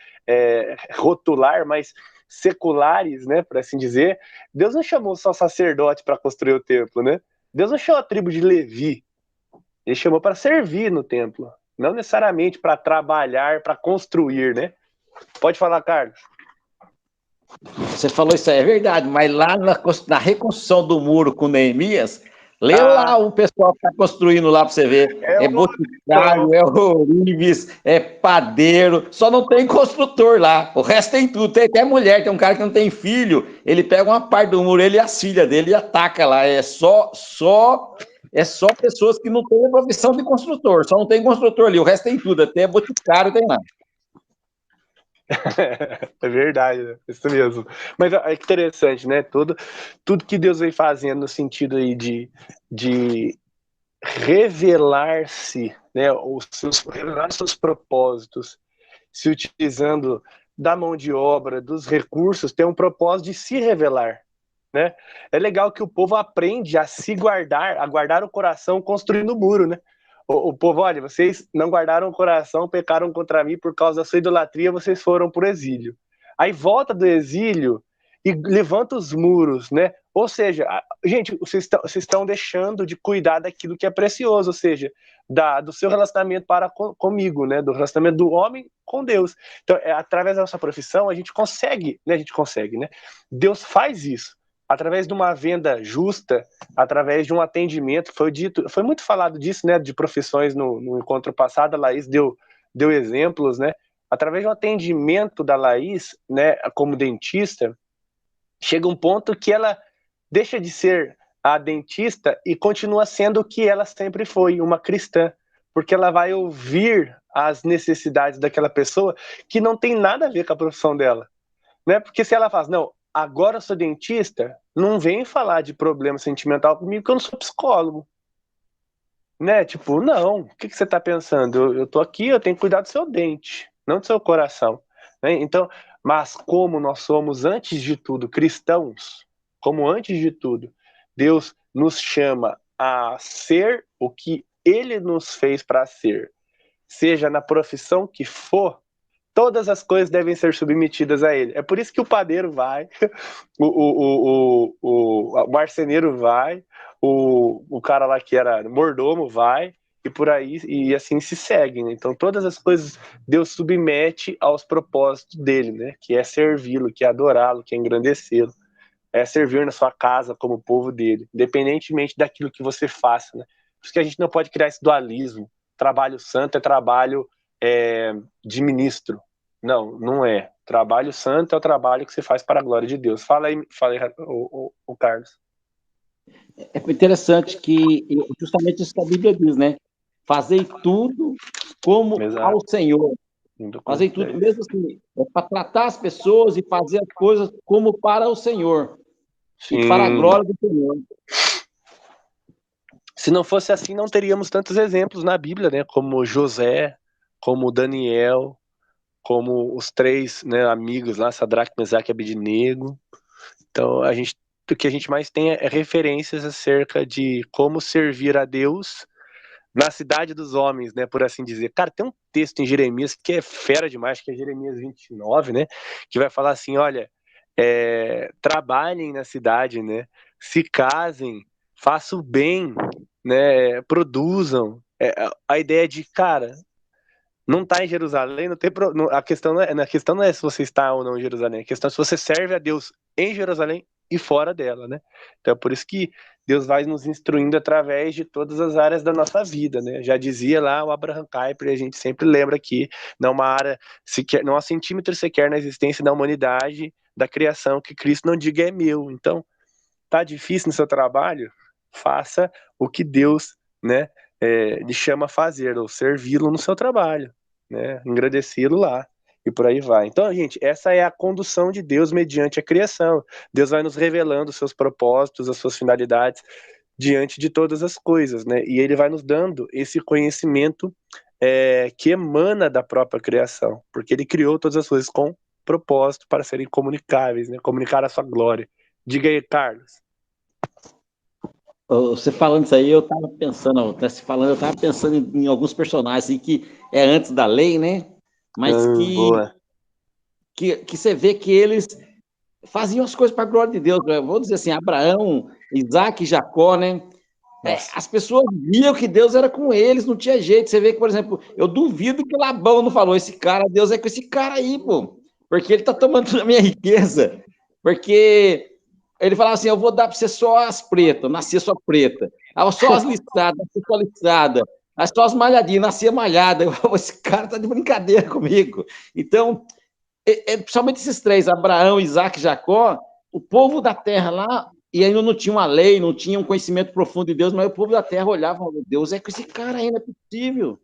Rotular, mas seculares, né, por assim dizer. Deus não chamou só sacerdote para construir o templo, né? Deus não chamou a tribo de Levi, ele chamou para servir no templo, não necessariamente para trabalhar, para construir, né? Pode falar, Carlos. Você falou isso aí, é verdade, mas lá na reconstrução do muro com Neemias, lê lá o pessoal que está construindo lá para você ver. É boticário, é ourives, é padeiro, só não tem construtor lá. O resto tem tudo. Tem até mulher, tem um cara que não tem filho, ele pega uma parte do muro, ele e as filhas dele e ataca lá. É só pessoas que não têm a profissão de construtor, só não tem construtor ali, o resto tem tudo, até boticário tem lá. É verdade, né? Isso mesmo. Mas é interessante, né? Tudo que Deus vem fazendo no sentido aí de revelar-se, né? Revelar seus propósitos, se utilizando da mão de obra, dos recursos, tem um propósito de se revelar, né? É legal que o povo aprende a se guardar, a guardar o coração construindo o muro, né? O povo, olha, vocês não guardaram o coração, pecaram contra mim por causa da sua idolatria, vocês foram para o exílio. Aí volta do exílio e levanta os muros, né? Ou seja, gente, vocês estão deixando de cuidar daquilo que é precioso, ou seja, do seu relacionamento comigo, né? Do relacionamento do homem com Deus. Então, através da nossa profissão, a gente consegue, né? Deus faz isso através de uma venda justa, através de um atendimento, foi muito falado disso, né, de profissões no encontro passado, a Laís deu exemplos, né, através de um atendimento da Laís, né, como dentista, chega um ponto que ela deixa de ser a dentista e continua sendo o que ela sempre foi, uma cristã, porque ela vai ouvir as necessidades daquela pessoa que não tem nada a ver com a profissão dela, né, porque se ela faz, não, agora eu sou dentista, não vem falar de problema sentimental comigo, que eu não sou psicólogo. Né? Tipo, não, o que você está pensando? Eu tô aqui, eu tenho que cuidar do seu dente, não do seu coração. Né? Então, mas como nós somos, antes de tudo, cristãos, como antes de tudo, Deus nos chama a ser o que Ele nos fez para ser, seja na profissão que for, todas as coisas devem ser submetidas a ele. É por isso que o padeiro vai, o marceneiro vai, o cara lá que era mordomo vai, e por aí, e assim se segue, né? Então todas as coisas Deus submete aos propósitos dele, né? Que é servi-lo, que é adorá-lo, que é engrandecê-lo, é servir na sua casa como povo dele, independentemente daquilo que você faça, né? Por isso que a gente não pode criar esse dualismo. Trabalho santo é trabalho de ministro. Não, não é. Trabalho santo é o trabalho que você faz para a glória de Deus. Fala aí o Carlos. É interessante que justamente isso que a Bíblia diz, né? Fazei tudo como Exato. ao Senhor. Fazei tudo mesmo assim, para tratar as pessoas e fazer as coisas como para o Senhor. Sim. E para a glória do Senhor. Se não fosse assim, não teríamos tantos exemplos na Bíblia, né? Como José, como Daniel, como os três, né, amigos lá, Sadraque, Mesaque e Abednego. Então, o que a gente mais tem é referências acerca de como servir a Deus na cidade dos homens, né, por assim dizer. Cara, tem um texto em Jeremias que é fera demais, que é Jeremias 29, né, que vai falar assim, olha, trabalhem na cidade, né, se casem, façam o bem, né, produzam. A ideia de, cara, não está em Jerusalém, não tem a questão não é se você está ou não em Jerusalém, a questão é se você serve a Deus em Jerusalém e fora dela, né? Então é por isso que Deus vai nos instruindo através de todas as áreas da nossa vida, né? Já dizia lá o Abraham Kuyper, a gente sempre lembra aqui, não uma área sequer, não há centímetro sequer na existência da humanidade, da criação, que Cristo não diga é meu. Então, tá difícil no seu trabalho? Faça o que Deus, né, lhe chama a fazer, ou servi-lo no seu trabalho, né, engrandecê-lo lá. e por aí vai. Então, gente, essa é a condução de Deus mediante a criação. Deus vai nos revelando os seus propósitos, as suas finalidades diante de todas as coisas, né? E ele vai nos dando esse conhecimento que emana da própria criação, porque ele criou todas as coisas com propósito para serem comunicáveis, né? Comunicar a sua glória. Diga aí, Carlos. Você falando isso aí, eu tava pensando, eu tava pensando em alguns personagens assim, que é antes da lei, né? Mas Boa. que você vê que eles faziam as coisas para a glória de Deus. Eu vou dizer assim, Abraão, Isaac e Jacó, né? As pessoas viam que Deus era com eles, não tinha jeito. Você vê que, por exemplo, eu duvido que Labão não falou, esse cara, Deus é com esse cara aí, pô. Porque ele tá tomando toda a minha riqueza. Porque ele falava assim, eu vou dar para você só as pretas, nascia só preta. Só as listradas, nascia só listrada. Só as malhadinhas, nascia malhada. Esse cara tá de brincadeira comigo. Então, principalmente esses três, Abraão, Isaac e Jacó, o povo da terra lá, e ainda não tinha uma lei, não tinha um conhecimento profundo de Deus, mas o povo da terra olhava e falava, Deus é com esse cara aí, não é possível.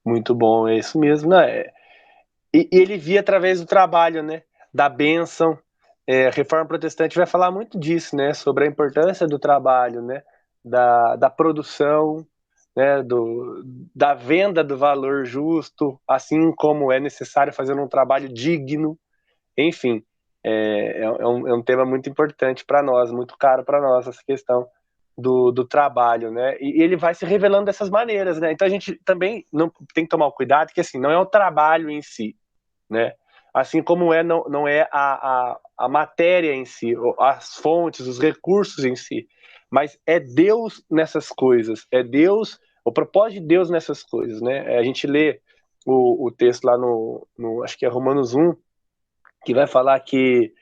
Muito bom, é isso mesmo, né? E ele via através do trabalho, né? Da bênção. A Reforma Protestante vai falar muito disso, né? Sobre a importância do trabalho, né? Da produção, né? Da venda do valor justo, assim como é necessário fazer um trabalho digno. Enfim, é um tema muito importante para nós, muito caro para nós, essa questão do trabalho, né? E ele vai se revelando dessas maneiras, né? Então a gente também não tem que tomar cuidado, que assim, não é o trabalho em si, né? Assim como não é a matéria em si, as fontes, os recursos em si, mas é Deus nessas coisas, é Deus, o propósito de Deus nessas coisas, né? A gente lê o texto lá acho que é Romanos 1, que vai falar que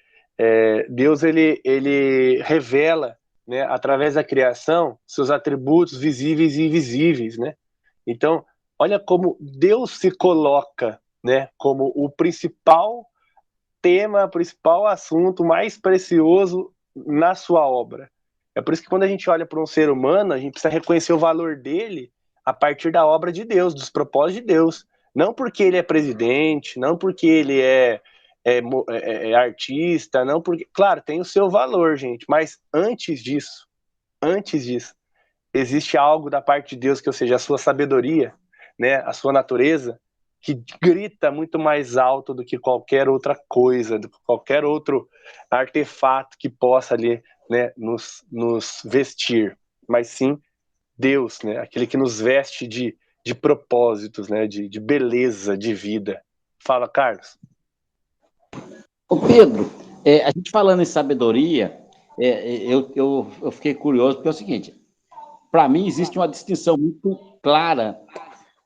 Deus ele revela, né, através da criação, seus atributos visíveis e invisíveis, né? Então, olha como Deus se coloca, né, como o principal tema, o principal assunto mais precioso na sua obra. É por isso que quando a gente olha para um ser humano, a gente precisa reconhecer o valor dele a partir da obra de Deus, dos propósitos de Deus. Não porque ele é presidente, não porque ele é artista, não porque. Claro, tem o seu valor, gente, mas antes disso, existe algo da parte de Deus, que, ou seja, a sua sabedoria, né, a sua natureza, que grita muito mais alto do que qualquer outra coisa, do que qualquer outro artefato que possa ali, né, nos vestir, mas sim Deus, né, aquele que nos veste de propósitos, né, de beleza, de vida. Fala, Carlos. Ô Pedro, a gente falando em sabedoria, eu fiquei curioso, porque é o seguinte, para mim existe uma distinção muito clara,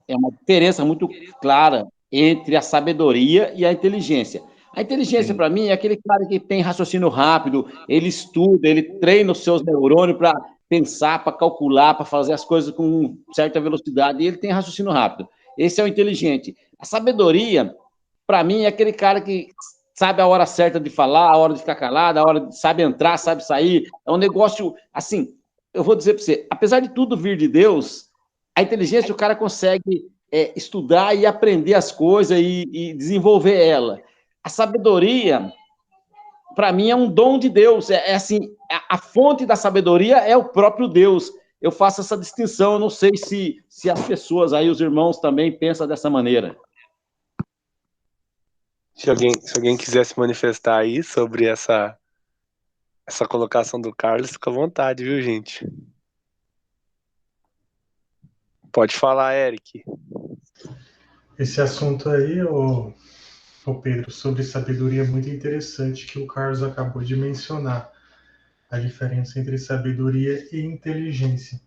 uma diferença muito clara entre a sabedoria e a inteligência. A inteligência, para mim, é aquele cara que tem raciocínio rápido, ele estuda, ele treina os seus neurônios para pensar, para calcular, para fazer as coisas com certa velocidade, e ele tem raciocínio rápido. Esse é o inteligente. A sabedoria, para mim, é aquele cara que sabe a hora certa de falar, a hora de ficar calado, a hora de sabe entrar, sabe sair. É um negócio, assim, eu vou dizer para você, apesar de tudo vir de Deus, a inteligência o cara consegue estudar e aprender as coisas e desenvolver ela. A sabedoria, para mim, é um dom de Deus. Assim, a fonte da sabedoria é o próprio Deus. Eu faço essa distinção, eu não sei se as pessoas aí, os irmãos também pensam dessa maneira. Se alguém quiser se manifestar aí sobre essa colocação do Carlos, fica à vontade, viu, gente? Pode falar, Eric. Esse assunto aí, ô Pedro, sobre sabedoria é muito interessante que o Carlos acabou de mencionar. A diferença entre sabedoria e inteligência.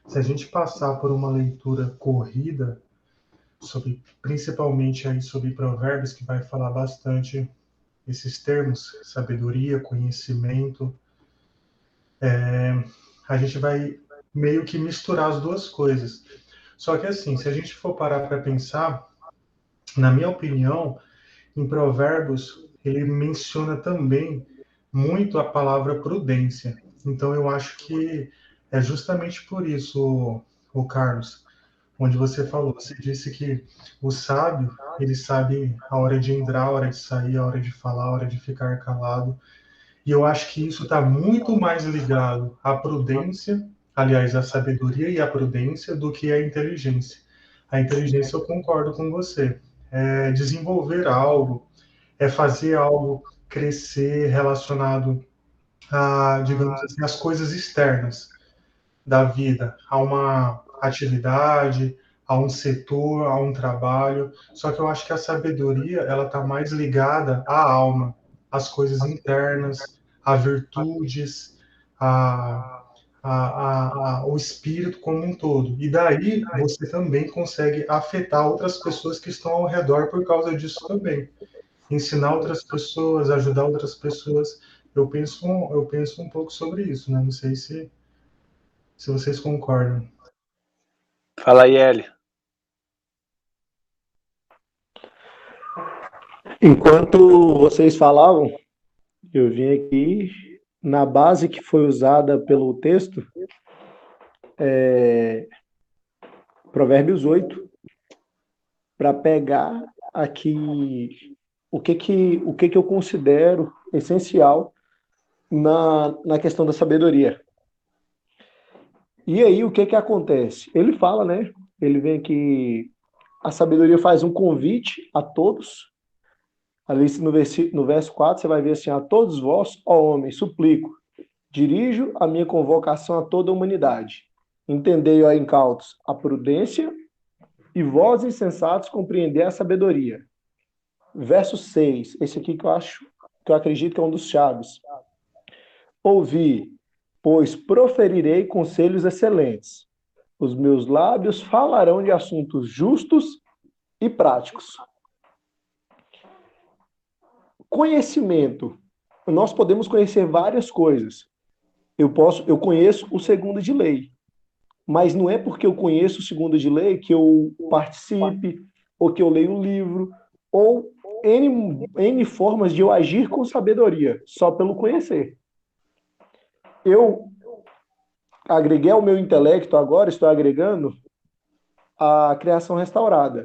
Se a gente passar por uma leitura corrida, principalmente aí sobre Provérbios, que vai falar bastante esses termos, sabedoria, conhecimento, a gente vai meio que misturar as duas coisas. Só que assim, se a gente for parar para pensar, na minha opinião, em Provérbios, ele menciona também muito a palavra prudência. Então, eu acho que é justamente por isso, o Carlos, onde você disse que o sábio, ele sabe a hora de entrar, a hora de sair, a hora de falar, a hora de ficar calado. E eu acho que isso está muito mais ligado à prudência, aliás, à sabedoria e à prudência, do que à inteligência. A inteligência, eu concordo com você. É desenvolver algo, é fazer algo crescer relacionado a, digamos assim, as coisas externas da vida, a uma atividade, a um setor, a um trabalho. Só que eu acho que a sabedoria ela está mais ligada à alma, às coisas internas, a virtudes, a, ao espírito como um todo. E daí você também consegue afetar outras pessoas que estão ao redor por causa disso também. Ensinar outras pessoas, ajudar outras pessoas. Eu penso um pouco sobre isso, né? Não sei se vocês concordam. Fala aí, Eli. Enquanto vocês falavam, eu vim aqui na base que foi usada pelo texto, Provérbios 8, para pegar aqui o que eu considero essencial na questão da sabedoria. E aí, o que acontece? Ele fala, né? Ele vem que a sabedoria faz um convite a todos. Ali no verso 4, você vai ver assim: a todos vós, ó homens, suplico, dirijo a minha convocação a toda a humanidade. Entendei, ó incautos, a prudência, e vós, insensatos, compreender a sabedoria. Verso 6, esse aqui que eu acredito que é um dos chaves. Ouvi, pois proferirei conselhos excelentes. Os meus lábios falarão de assuntos justos e práticos. Conhecimento. Nós podemos conhecer várias coisas. Eu conheço o segundo de lei, mas não é porque eu conheço o segundo de lei que eu participe, ou que eu leio um livro, ou N formas de eu agir com sabedoria, só pelo conhecer. Eu agreguei ao meu intelecto agora, estou agregando a criação restaurada.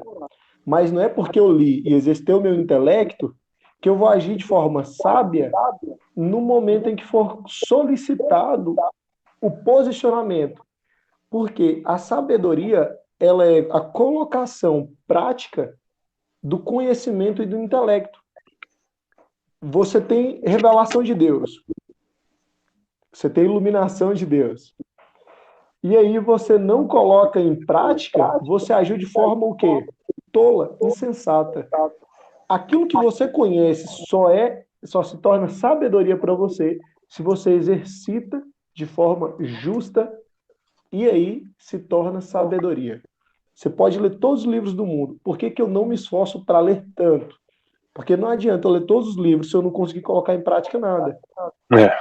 Mas não é porque eu li e exercitei o meu intelecto que eu vou agir de forma sábia no momento em que for solicitado o posicionamento. Porque a sabedoria, ela é a colocação prática do conhecimento e do intelecto. Você tem revelação de Deus. Você tem iluminação de Deus. E aí você não coloca em prática, você agiu de forma o quê? Tola, insensata. Aquilo que você conhece só se torna sabedoria para você se você exercita de forma justa, e aí se torna sabedoria. Você pode ler todos os livros do mundo. Por que eu não me esforço para ler tanto? Porque não adianta eu ler todos os livros se eu não conseguir colocar em prática nada. É.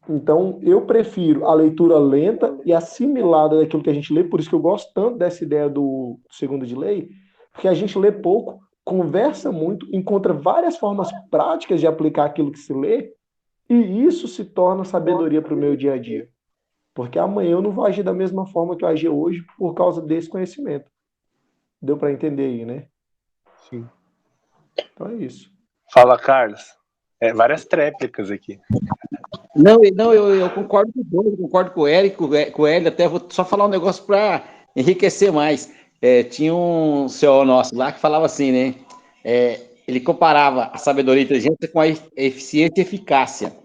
Então, eu prefiro a leitura lenta e assimilada daquilo que a gente lê, por isso que eu gosto tanto dessa ideia do segundo de lei, porque a gente lê pouco, conversa muito, encontra várias formas práticas de aplicar aquilo que se lê, e isso se torna sabedoria para o meu dia a dia. Porque amanhã eu não vou agir da mesma forma que eu agi hoje por causa desse conhecimento. Deu para entender aí, né? Sim. Então é isso. Fala, Carlos. Várias tréplicas aqui. Não, eu concordo com o Bruno, eu concordo com o Eric, com o Hélio, até vou só falar um negócio para enriquecer mais. Tinha um CEO nosso lá que falava assim, né? Ele comparava a sabedoria e a inteligência com a eficiência e eficácia.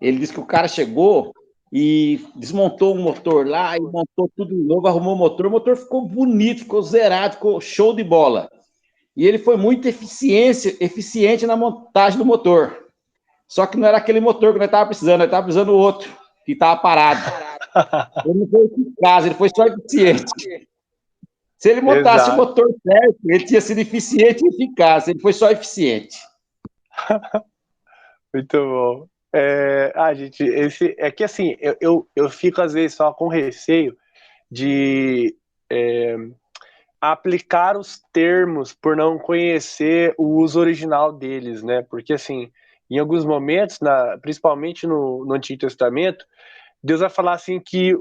Ele disse que o cara chegou e desmontou um motor lá, e montou tudo de novo, arrumou o motor ficou bonito, ficou zerado, ficou show de bola. E ele foi muito eficiente na montagem do motor. Só que não era aquele motor que nós estávamos precisando, nós estávamos precisando do outro, que estava parado. Ele não foi eficaz, ele foi só eficiente. Se ele montasse o motor certo, ele tinha sido eficiente e eficaz, ele foi só eficiente. Muito bom. Gente, é que assim, eu fico às vezes só com receio de aplicar os termos por não conhecer o uso original deles, né? Porque assim, em alguns momentos, principalmente no Antigo Testamento, Deus vai falar assim que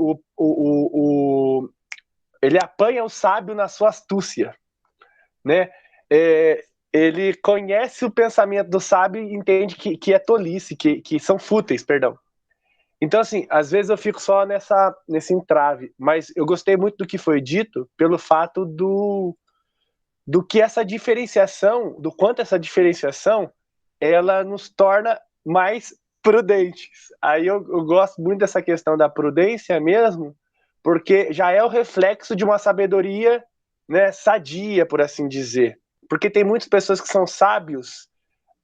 ele apanha o sábio na sua astúcia, né? Ele conhece o pensamento do sábio e entende que é tolice, que são fúteis, perdão. Então, assim, às vezes eu fico só nesse entrave, mas eu gostei muito do que foi dito pelo fato do que essa diferenciação, do quanto essa diferenciação, ela nos torna mais prudentes. Aí eu gosto muito dessa questão da prudência mesmo, porque já é o reflexo de uma sabedoria, né, sadia, por assim dizer. Porque tem muitas pessoas que são sábios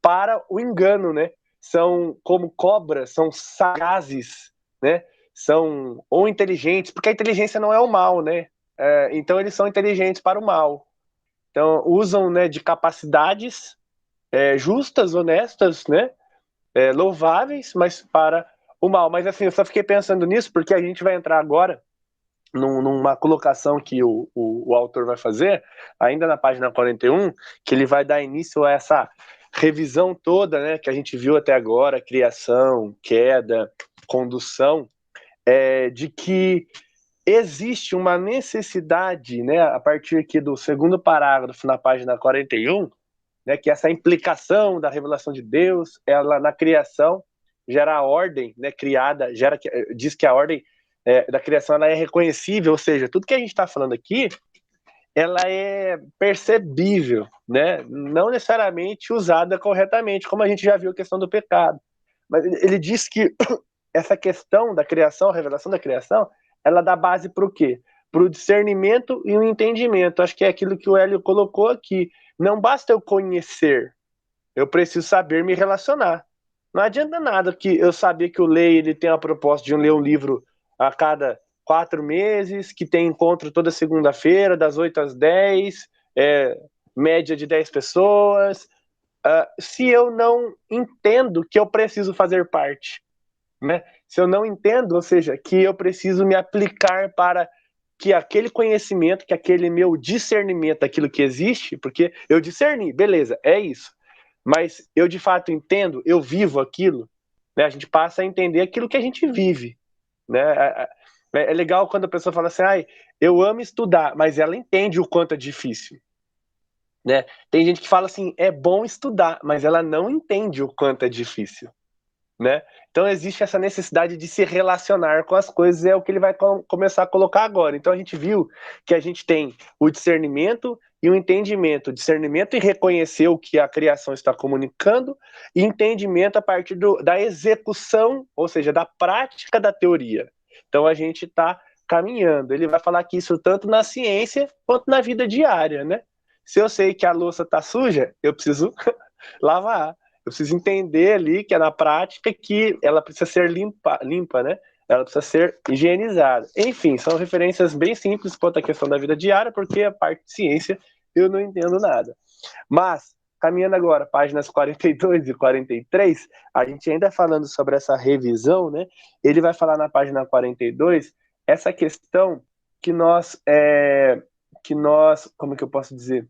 para o engano, né? São como cobras, são sagazes, né? São ou inteligentes, porque a inteligência não é o mal, né? Então eles são inteligentes para o mal. Então usam, né, de capacidades justas, honestas, né? Louváveis, mas para o mal. Mas assim, eu só fiquei pensando nisso porque a gente vai entrar agora numa colocação que o autor vai fazer, ainda na página 41, que ele vai dar início a essa revisão toda, né, que a gente viu até agora, criação, queda, condução, de que existe uma necessidade, né, a partir aqui do segundo parágrafo na página 41, né, que essa implicação da revelação de Deus, ela na criação gera a ordem, né, criada, diz que a ordem da criação ela é reconhecível, ou seja, tudo que a gente está falando aqui, ela é percebível, né? Não necessariamente usada corretamente, como a gente já viu a questão do pecado. Mas ele diz que essa questão da criação, a revelação da criação, ela dá base para o quê? Para o discernimento e o entendimento. Acho que é aquilo que o Hélio colocou aqui. Não basta eu conhecer, eu preciso saber me relacionar. Não adianta nada que eu saber que o Lei ele tem a proposta de ler um livro a cada 4 meses, que tem encontro toda segunda-feira, das 8 às 10, média de 10 pessoas, se eu não entendo que eu preciso fazer parte, né? Se eu não entendo, ou seja, que eu preciso me aplicar para que aquele conhecimento, que aquele meu discernimento daquilo que existe, porque eu discerni, beleza, é isso, mas eu de fato entendo, eu vivo aquilo, né? A gente passa a entender aquilo que a gente vive, né? É legal quando a pessoa fala assim, eu amo estudar, mas ela entende o quanto é difícil, né? Tem gente que fala assim, é bom estudar, mas ela não entende o quanto é difícil, né? Então existe essa necessidade de se relacionar com as coisas, é o que ele vai começar a colocar agora. Então a gente viu que a gente tem o discernimento e o entendimento. Discernimento em reconhecer o que a criação está comunicando e entendimento a partir da execução, ou seja, da prática da teoria. Então a gente está caminhando. Ele vai falar que isso tanto na ciência quanto na vida diária, né? Se eu sei que a louça está suja, eu preciso lavar. Eu preciso entender ali que é na prática que ela precisa ser limpa, né? Ela precisa ser higienizada. Enfim, são referências bem simples quanto à questão da vida diária, porque a parte de ciência eu não entendo nada. Mas, caminhando agora, páginas 42 e 43, a gente ainda falando sobre essa revisão, né? Ele vai falar na página 42 essa questão que nós, como que eu posso dizer?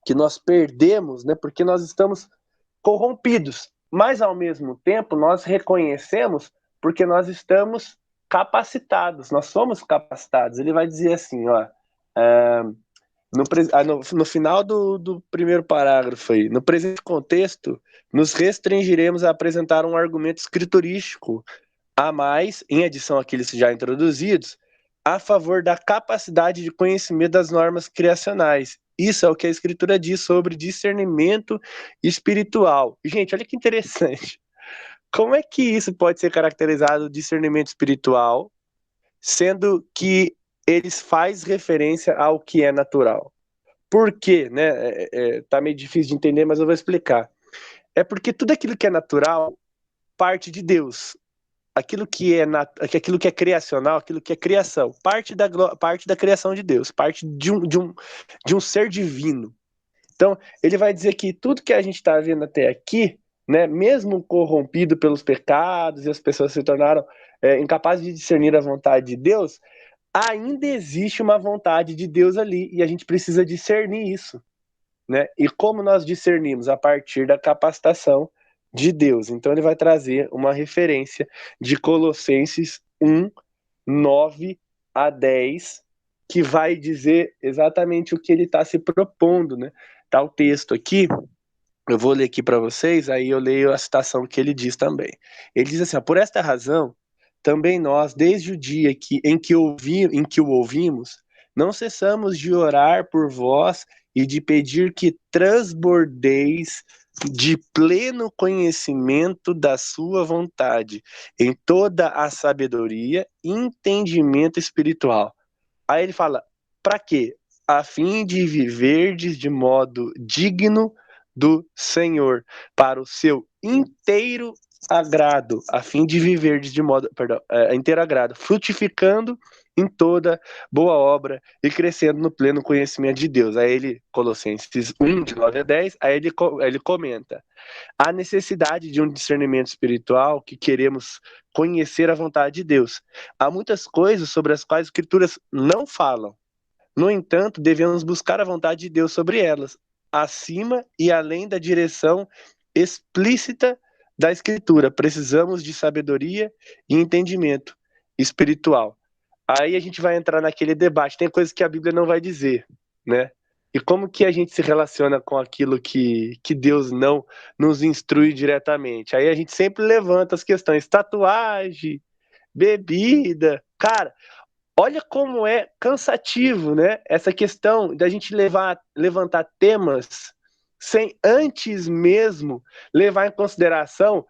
Que nós perdemos, né? Porque nós estamos corrompidos, mas ao mesmo tempo nós reconhecemos porque nós estamos capacitados, nós somos capacitados. Ele vai dizer assim, ó, no final do primeiro parágrafo aí, no presente contexto, nos restringiremos a apresentar um argumento escriturístico a mais, em adição àqueles já introduzidos, a favor da capacidade de conhecimento das normas criacionais. Isso é o que a Escritura diz sobre discernimento espiritual. Gente, olha que interessante. Como é que isso pode ser caracterizado discernimento espiritual, sendo que eles faz referência ao que é natural? Por quê? Né? Tá meio difícil de entender, mas eu vou explicar. É porque tudo aquilo que é natural parte de Deus. Aquilo que é criacional, aquilo que é criação, parte da criação de Deus, parte de um ser divino. Então, ele vai dizer que tudo que a gente está vendo até aqui, né, mesmo corrompido pelos pecados e as pessoas se tornaram incapazes de discernir a vontade de Deus, ainda existe uma vontade de Deus ali e a gente precisa discernir isso, né? E como nós discernimos? A partir da capacitação de Deus. Então ele vai trazer uma referência de Colossenses 1, 9 a 10, que vai dizer exatamente o que ele está se propondo, né? Tá o texto aqui, eu vou ler aqui para vocês, aí eu leio a citação que ele diz também. Ele diz assim, ó, por esta razão, também nós, desde o dia em que o ouvimos, não cessamos de orar por vós e de pedir que transbordeis de pleno conhecimento da sua vontade, em toda a sabedoria e entendimento espiritual. Aí ele fala, para quê? A fim de viverdes de modo digno do Senhor, para o seu inteiro agrado, a fim de viverdes de modo, inteiro agrado, frutificando em toda boa obra e crescendo no pleno conhecimento de Deus. Aí ele, Colossenses 1, de 9 a 10, aí ele comenta a necessidade de um discernimento espiritual que queremos conhecer a vontade de Deus. Há muitas coisas sobre as quais as escrituras não falam. No entanto, devemos buscar a vontade de Deus sobre elas, acima e além da direção explícita da escritura. Precisamos de sabedoria e entendimento espiritual. Aí a gente vai entrar naquele debate. Tem coisas que a Bíblia não vai dizer, né? E como que a gente se relaciona com aquilo que Deus não nos instrui diretamente? Aí a gente sempre levanta as questões, tatuagem, bebida. Cara, olha como é cansativo, né? Essa questão da gente levantar temas sem antes mesmo levar em consideração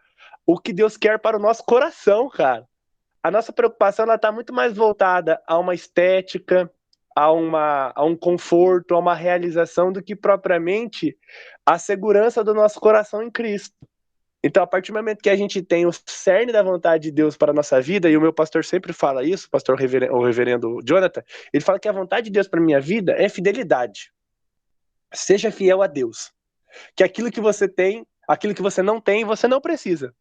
o que Deus quer para o nosso coração, cara. A nossa preocupação está muito mais voltada a uma estética, a um conforto, a uma realização, do que propriamente a segurança do nosso coração em Cristo. Então, a partir do momento que a gente tem o cerne da vontade de Deus para a nossa vida, e o meu pastor sempre fala isso, o reverendo Jonathan, ele fala que a vontade de Deus para a minha vida é fidelidade. Seja fiel a Deus. Que aquilo que você tem, aquilo que você não tem, você não precisa.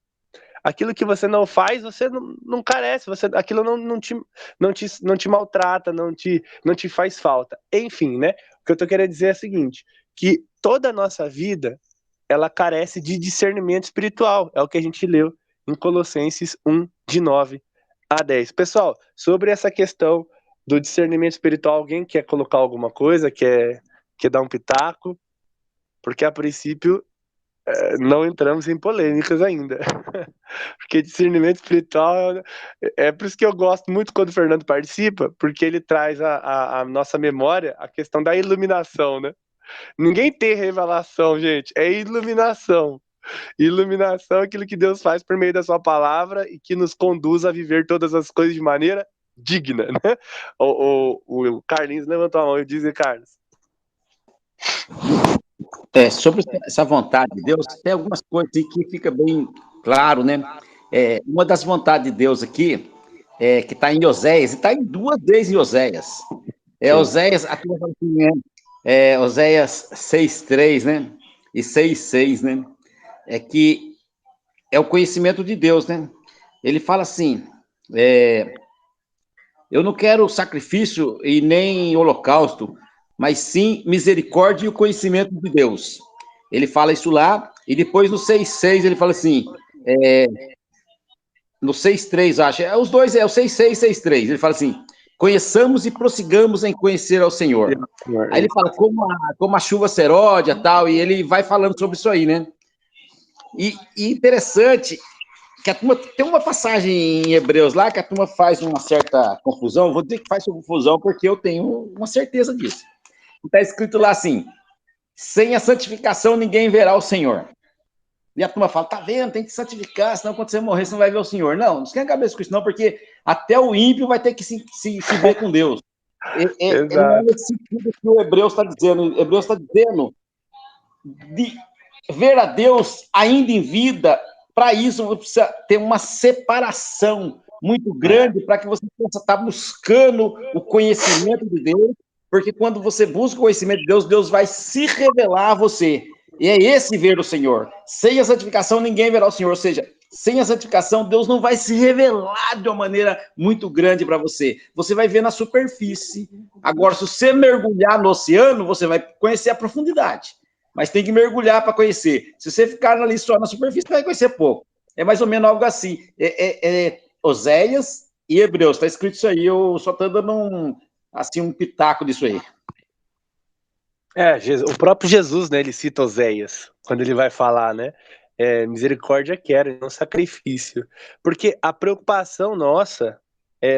Aquilo que você não faz, você não carece, aquilo não te maltrata, não te faz falta. Enfim, né? O que eu estou querendo dizer é o seguinte, que toda a nossa vida, ela carece de discernimento espiritual. É o que a gente leu em Colossenses 1, de 9 a 10. Pessoal, sobre essa questão do discernimento espiritual, alguém quer colocar alguma coisa? Quer dar um pitaco? Porque, a princípio, não entramos em polêmicas ainda. Porque discernimento espiritual é por isso que eu gosto muito quando o Fernando participa, porque ele traz a nossa memória a questão da iluminação, né? Ninguém tem revelação, gente, é iluminação. Iluminação é aquilo que Deus faz por meio da sua palavra e que nos conduz a viver todas as coisas de maneira digna, né? O Carlinhos levantou a mão e disse, Carlos. Sobre essa vontade de Deus, tem algumas coisas que fica bem claro, né? Uma das vontades de Deus aqui, que está em Oséias, e está em 2 vezes em Oséias. Oséias, aqui Oséias 6:3, né? E 6:6, né? Que é o conhecimento de Deus, né? Ele fala assim, eu não quero sacrifício e nem holocausto, mas sim misericórdia e o conhecimento de Deus. Ele fala isso lá, e depois no 6:6 ele fala assim, no 6:3, acho, os dois, o 6:6 e 6:3, ele fala assim, conheçamos e prossigamos em conhecer ao Senhor. Aí ele fala como a chuva seródia e tal, e ele vai falando sobre isso aí, né? E interessante que a turma tem uma passagem em Hebreus lá que a turma faz uma certa confusão, vou dizer que faz confusão porque eu tenho uma certeza disso. Está escrito lá assim, sem a santificação ninguém verá o Senhor. E a turma fala, tá vendo, tem que santificar, senão quando você morrer você não vai ver o Senhor. Não esquenta a cabeça com isso não, porque até o ímpio vai ter que se ver com Deus. Não é nesse sentido que o Hebreus está dizendo. O Hebreus está dizendo de ver a Deus ainda em vida. Para isso, você precisa ter uma separação muito grande para que você possa estar buscando o conhecimento de Deus, porque quando você busca o conhecimento de Deus, Deus vai se revelar a você. E é esse ver o Senhor. Sem a santificação, ninguém verá o Senhor. Ou seja, sem a santificação, Deus não vai se revelar de uma maneira muito grande para você. Você vai ver na superfície. Agora, se você mergulhar no oceano, você vai conhecer a profundidade. Mas tem que mergulhar para conhecer. Se você ficar ali só na superfície, vai conhecer pouco. É mais ou menos algo assim. Oséias e Hebreus. Está escrito isso aí. Eu só estou dando assim, um pitaco disso aí. O próprio Jesus, né, ele cita Oséias, quando ele vai falar, né, misericórdia quero, não sacrifício. Porque a preocupação nossa,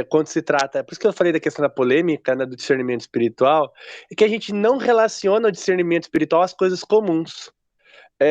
quando se trata, por isso que eu falei da questão da polêmica, né, do discernimento espiritual, é que a gente não relaciona o discernimento espiritual às coisas comuns.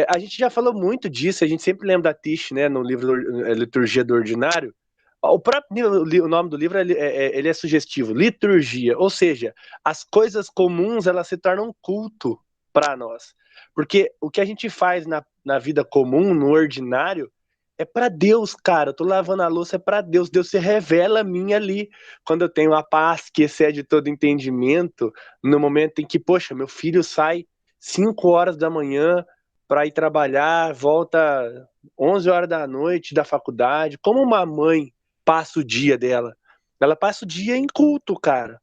A gente já falou muito disso, a gente sempre lembra da Tish, né, no livro Liturgia do Ordinário. O próprio o nome do livro ele é sugestivo, liturgia, ou seja, as coisas comuns elas se tornam culto para nós, porque o que a gente faz na vida comum, no ordinário, é para Deus, cara. Eu tô lavando a louça, é para Deus. Deus se revela a mim ali, quando eu tenho a paz que excede todo entendimento, no momento em que, poxa, meu filho sai 5 horas da manhã para ir trabalhar, volta 11 horas da noite da faculdade. Como uma mãe passa o dia dela? Ela passa o dia em culto, cara.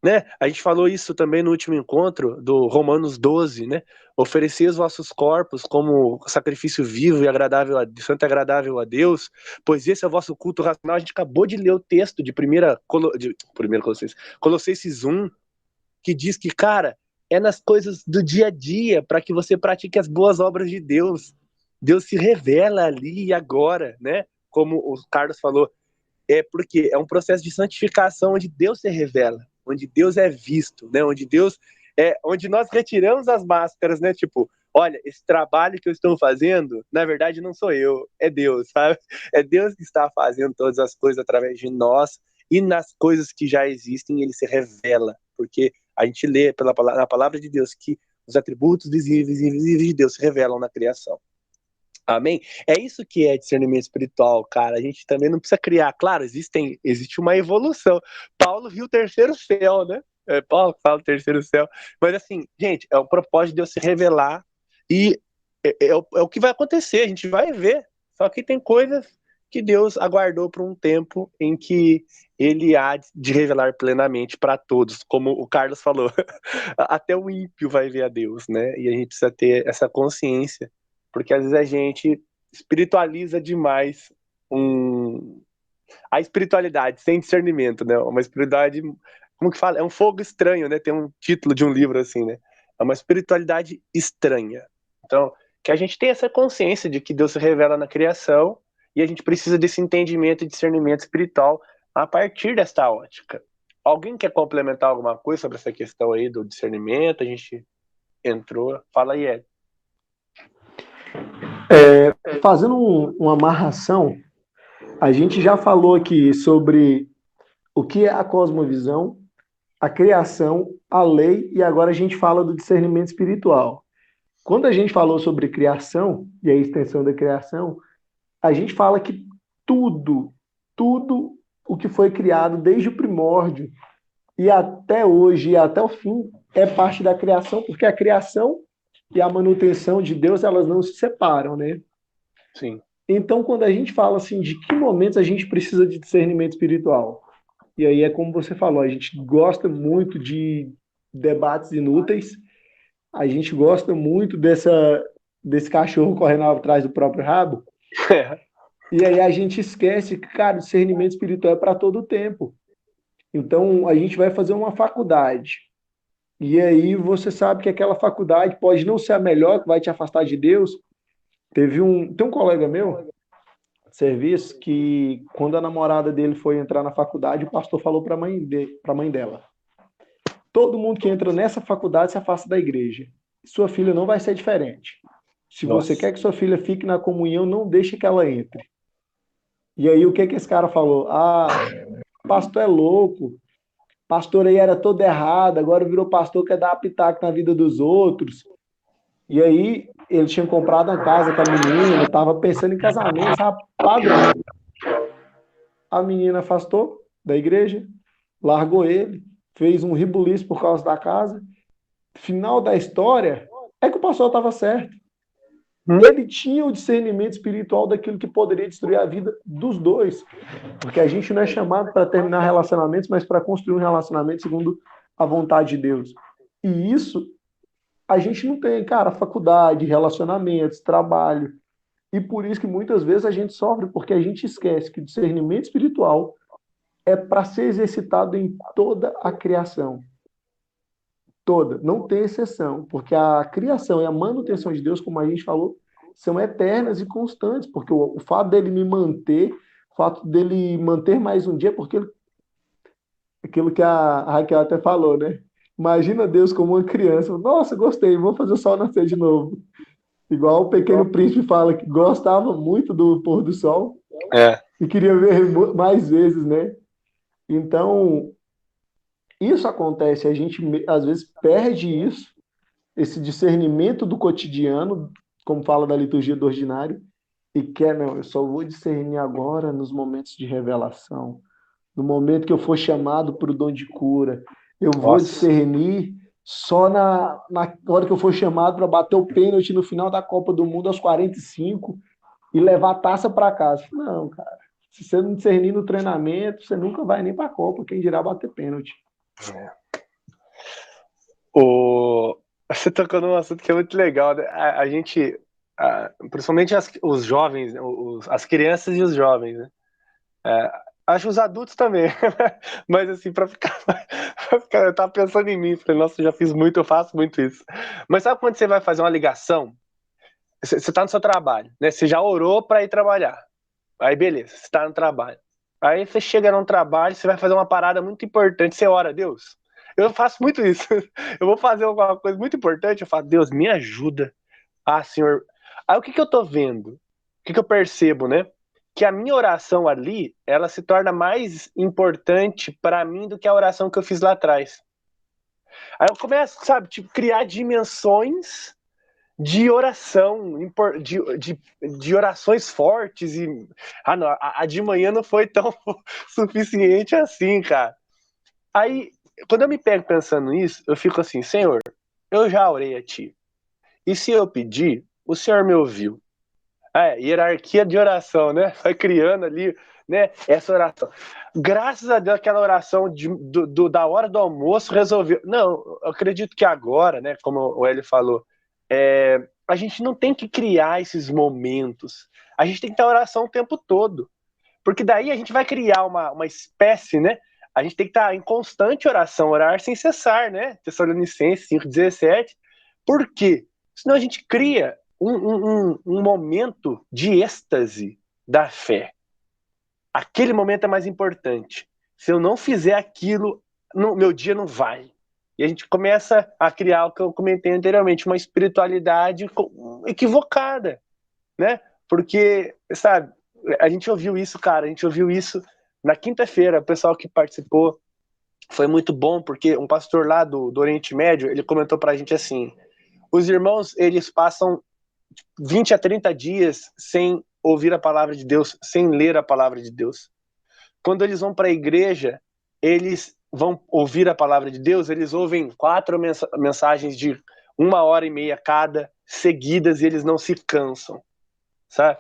Né? A gente falou isso também no último encontro do Romanos 12, né? Oferecer os vossos corpos como sacrifício vivo e agradável santo e agradável a Deus, pois esse é o vosso culto racional. A gente acabou de ler o texto de 1 Colossenses 1, que diz que, cara, é nas coisas do dia a dia, para que você pratique as boas obras de Deus. Deus se revela ali e agora, né? Como o Carlos falou, porque é um processo de santificação onde Deus se revela, onde Deus é visto, né? Onde nós retiramos as máscaras, né? Tipo, olha, esse trabalho que eu estou fazendo, na verdade não sou eu, é Deus, sabe? É Deus que está fazendo todas as coisas através de nós, e nas coisas que já existem ele se revela, porque a gente lê na palavra de Deus que os atributos visíveis e invisíveis de Deus se revelam na criação. Amém? É isso que é discernimento espiritual, cara. A gente também não precisa criar. Claro, existe uma evolução. Paulo viu o terceiro céu, né? Paulo fala o terceiro céu. Mas assim, gente, é o propósito de Deus se revelar e é o que vai acontecer. A gente vai ver. Só que tem coisas que Deus aguardou por um tempo em que ele há de revelar plenamente para todos, como o Carlos falou. Até o ímpio vai ver a Deus, né? E a gente precisa ter essa consciência, porque às vezes a gente espiritualiza demais a espiritualidade sem discernimento, né? Uma espiritualidade, como que fala? É um fogo estranho, né? Tem um título de um livro assim, né? É uma espiritualidade estranha. Então, que a gente tenha essa consciência de que Deus se revela na criação e a gente precisa desse entendimento e discernimento espiritual a partir desta ótica. Alguém quer complementar alguma coisa sobre essa questão aí do discernimento? A gente entrou. Fala aí, Ed. Fazendo uma amarração, a gente já falou aqui sobre o que é a cosmovisão, a criação, a lei, e agora a gente fala do discernimento espiritual. Quando a gente falou sobre criação e a extensão da criação, a gente fala que tudo o que foi criado desde o primórdio e até hoje e até o fim é parte da criação, porque a criação e a manutenção de Deus, elas não se separam, né? Sim. Então, quando a gente fala assim, de que momentos a gente precisa de discernimento espiritual? E aí é como você falou, a gente gosta muito de debates inúteis, a gente gosta muito desse cachorro correndo atrás do próprio rabo, e aí a gente esquece que, cara, o discernimento espiritual é para todo o tempo. Então, a gente vai fazer uma faculdade, e aí você sabe que aquela faculdade pode não ser a melhor, que vai te afastar de Deus. Tem um colega meu, de serviço, que quando a namorada dele foi entrar na faculdade, o pastor falou para a mãe dela: todo mundo que entra nessa faculdade se afasta da igreja. Sua filha não vai ser diferente. Se você quer que sua filha fique na comunhão, não deixe que ela entre. E aí o que esse cara falou? Pastor é louco. Pastor aí era todo errado, agora virou pastor que quer dar pitaco na vida dos outros. E aí ele tinha comprado uma casa com a menina, estava pensando em casamento, sabe? Padrão. A menina afastou da igreja, largou ele, fez um ribuliço por causa da casa. Final da história é que o pastor estava certo. Ele tinha o discernimento espiritual daquilo que poderia destruir a vida dos dois. Porque a gente não é chamado para terminar relacionamentos, mas para construir um relacionamento segundo a vontade de Deus. E isso a gente não tem, cara, faculdade, relacionamentos, trabalho. E por isso que muitas vezes a gente sofre, porque a gente esquece que o discernimento espiritual é para ser exercitado em toda a criação. Toda, não tem exceção, porque a criação e a manutenção de Deus, como a gente falou, são eternas e constantes, porque o fato dele me manter, o fato dele manter mais um dia, porque aquilo que a Raquel até falou, né? Imagina Deus como uma criança. Nossa, gostei, vou fazer o sol nascer de novo. Igual o Pequeno Príncipe fala que gostava muito do pôr do sol e queria ver mais vezes, né? Então, isso acontece, a gente às vezes perde isso, esse discernimento do cotidiano, como fala da liturgia do ordinário, e quer, não, eu só vou discernir agora nos momentos de revelação, no momento que eu for chamado para o dom de cura, eu vou discernir só na hora que eu for chamado para bater o pênalti no final da Copa do Mundo aos 45 e levar a taça para casa. Não, cara, se você não discernir no treinamento, você nunca vai nem para a Copa, quem dirá bater pênalti. Você tocou num assunto que é muito legal, né? A gente, principalmente os jovens, as crianças e os jovens, né? Acho os adultos também, mas assim, pra ficar, eu tava pensando em mim, falei, nossa, eu já fiz muito, eu faço muito isso. Mas sabe quando você vai fazer uma ligação? Você tá no seu trabalho, né? Você já orou para ir trabalhar. Aí beleza, você tá no trabalho. Aí você chega num trabalho, você vai fazer uma parada muito importante, você ora a Deus. Eu faço muito isso. Eu vou fazer alguma coisa muito importante, eu falo, Deus, me ajuda. Ah, Senhor. Aí o que eu tô vendo? O que eu percebo, né? Que a minha oração ali, ela se torna mais importante para mim do que a oração que eu fiz lá atrás. Aí eu começo, sabe, tipo, criar dimensões de oração, de orações fortes e não, a de manhã não foi tão suficiente assim, cara. Aí, quando eu me pego pensando nisso, eu fico assim, Senhor, eu já orei a Ti. E se eu pedir, o Senhor me ouviu. Hierarquia de oração, né? Vai criando ali, né? Essa oração. Graças a Deus, aquela oração da hora do almoço resolveu. Não, eu acredito que agora, né? Como o Hélio falou, a gente não tem que criar esses momentos. A gente tem que ter oração o tempo todo. Porque daí a gente vai criar uma espécie, né? A gente tem que estar em constante oração, orar sem cessar, né? Tessalonicenses 5,17. Por quê? Senão a gente cria um momento de êxtase da fé. Aquele momento é mais importante. Se eu não fizer aquilo, meu dia não vai. E a gente começa a criar o que eu comentei anteriormente, uma espiritualidade equivocada, né? Porque, sabe, a gente ouviu isso, cara, a gente ouviu isso na quinta-feira, o pessoal que participou foi muito bom, porque um pastor lá do Oriente Médio, ele comentou pra gente assim, os irmãos, eles passam 20 a 30 dias sem ouvir a palavra de Deus, sem ler a palavra de Deus. Quando eles vão para a igreja, eles vão ouvir a palavra de Deus, eles ouvem 4 mensagens de 1h30 cada, seguidas, e eles não se cansam, sabe?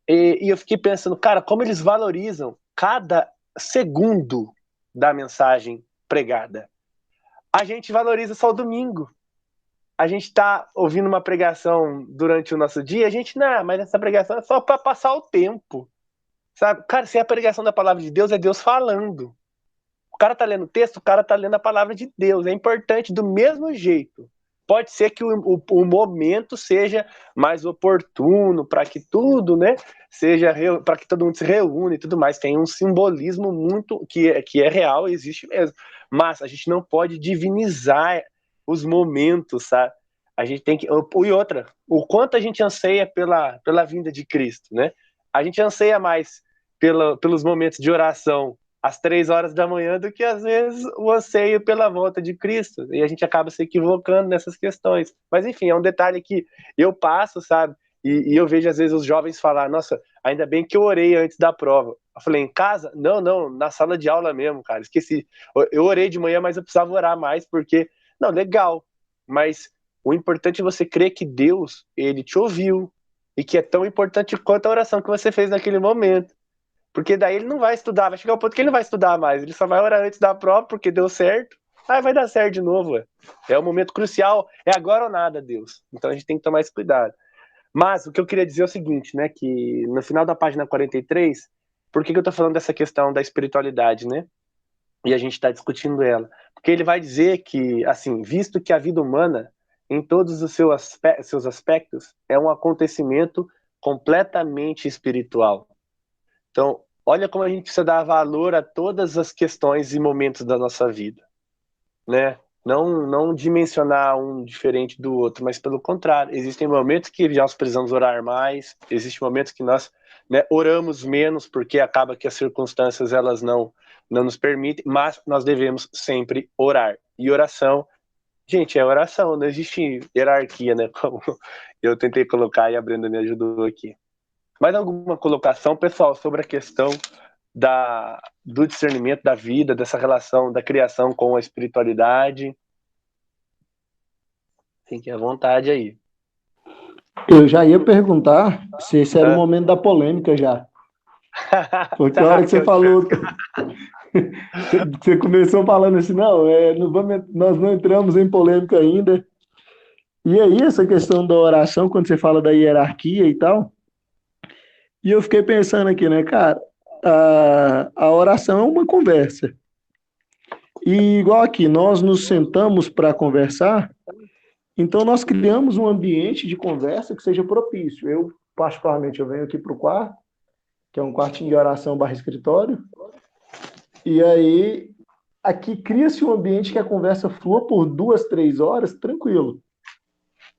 E eu fiquei pensando, cara, como eles valorizam cada segundo da mensagem pregada. A gente valoriza só o domingo. A gente está ouvindo uma pregação durante o nosso dia, a gente, não, mas essa pregação é só para passar o tempo, sabe? Cara, se a pregação da palavra de Deus é Deus falando. O cara tá lendo o texto, o cara tá lendo a palavra de Deus. É importante do mesmo jeito. Pode ser que o momento seja mais oportuno para que tudo, né, seja para que todo mundo se reúne e tudo mais. Tem um simbolismo muito que é real, existe mesmo. Mas a gente não pode divinizar os momentos, sabe? A gente tem que. E outra, o quanto a gente anseia pela vinda de Cristo, né? A gente anseia mais pelos momentos de oração às 3 horas da manhã do que às vezes o anseio pela volta de Cristo, e a gente acaba se equivocando nessas questões, mas enfim, é um detalhe que eu passo, sabe, e eu vejo às vezes os jovens falar, nossa, ainda bem que eu orei antes da prova. Eu falei, em casa? Não, na sala de aula mesmo, cara, esqueci, eu orei de manhã, mas eu precisava orar mais, porque, não, legal, mas o importante é você crer que Deus, ele te ouviu, e que é tão importante quanto a oração que você fez naquele momento. Porque daí ele não vai estudar, vai chegar ao ponto que ele não vai estudar mais, ele só vai orar antes da prova, porque deu certo, aí vai dar certo de novo, ué. É um momento crucial, é agora ou nada, Deus. Então a gente tem que tomar esse cuidado. Mas o que eu queria dizer é o seguinte, né, que no final da página 43, Por que eu tô falando dessa questão da espiritualidade, né? E a gente está discutindo ela. Porque ele vai dizer que, assim, visto que a vida humana, em todos os seus aspectos, é um acontecimento completamente espiritual. Então, olha como a gente precisa dar valor a todas as questões e momentos da nossa vida, né? Não dimensionar um diferente do outro, mas pelo contrário, existem momentos que nós precisamos orar mais, existem momentos que nós, né, oramos menos, porque acaba que as circunstâncias elas não nos permitem, mas nós devemos sempre orar. E oração, gente, é oração, não existe hierarquia, né? Como eu tentei colocar e a Brenda me ajudou aqui. Mais alguma colocação, pessoal, sobre a questão do discernimento da vida, dessa relação da criação com a espiritualidade? Fique à vontade aí. Eu já ia perguntar se esse era o momento da polêmica já. Porque a hora que você falou... Você começou falando assim, não, nós não entramos em polêmica ainda. E aí, essa questão da oração, quando você fala da hierarquia e tal, e eu fiquei pensando aqui, né, cara, a oração é uma conversa. E igual aqui, nós nos sentamos para conversar, então nós criamos um ambiente de conversa que seja propício. Eu, particularmente, eu venho aqui para o quarto, que é um quartinho de oração / escritório, e aí aqui cria-se um ambiente que a conversa flua por 2, 3 horas, tranquilo.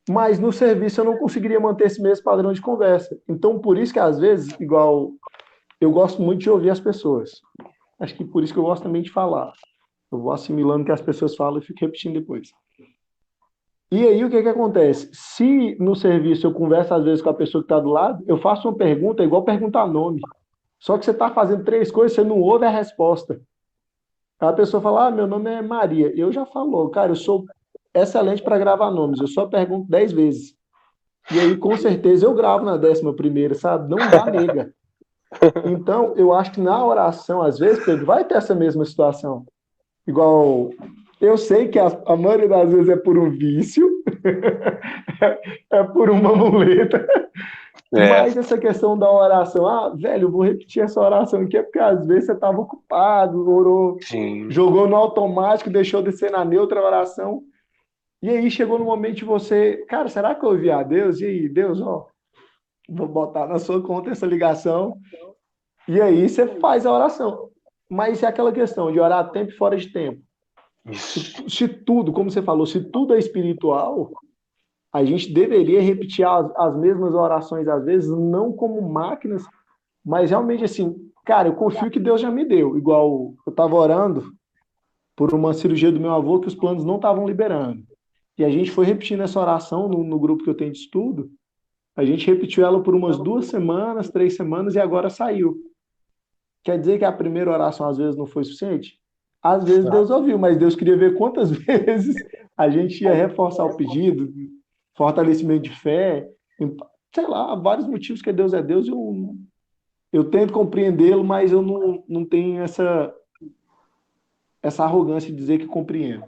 Mas no serviço eu não conseguiria manter esse mesmo padrão de conversa. Então, por isso que às vezes, igual, eu gosto muito de ouvir as pessoas. Acho que por isso que eu gosto também de falar. Eu vou assimilando o que as pessoas falam e fico repetindo depois. E aí, o que acontece? Se no serviço eu converso às vezes com a pessoa que está do lado, eu faço uma pergunta igual perguntar nome. Só que você está fazendo 3 coisas, você não ouve a resposta. Aí a pessoa fala, meu nome é Maria. Eu já falo, cara, eu sou excelente para gravar nomes, eu só pergunto 10 vezes. E aí, com certeza, eu gravo na 11ª, sabe? Não dá nega. Então, eu acho que na oração, às vezes, Pedro, vai ter essa mesma situação. Igual, eu sei que a maioria das vezes é por um vício, é por uma muleta, mas essa questão da oração, velho, eu vou repetir essa oração aqui, é porque às vezes você estava ocupado, orou, Sim. Jogou no automático, deixou descer na neutra a oração, e aí chegou no momento de você, cara, será que eu ouvi a Deus? E aí, Deus, vou botar na sua conta essa ligação, e aí você faz a oração. Mas é aquela questão de orar a tempo e fora de tempo. Se tudo, como você falou, se tudo é espiritual, a gente deveria repetir as mesmas orações às vezes, não como máquinas, mas realmente assim, cara, eu confio que Deus já me deu. Igual eu estava orando por uma cirurgia do meu avô que os planos não estavam liberando. E a gente foi repetindo essa oração no grupo que eu tenho de estudo. A gente repetiu ela por umas 2 semanas, 3 semanas e agora saiu. Quer dizer que a primeira oração às vezes não foi suficiente? Às vezes Deus ouviu, mas Deus queria ver quantas vezes a gente ia reforçar o pedido, fortalecimento de fé, sei lá, vários motivos que Deus é Deus. Eu tento compreendê-lo, mas eu não tenho essa arrogância de dizer que compreendo.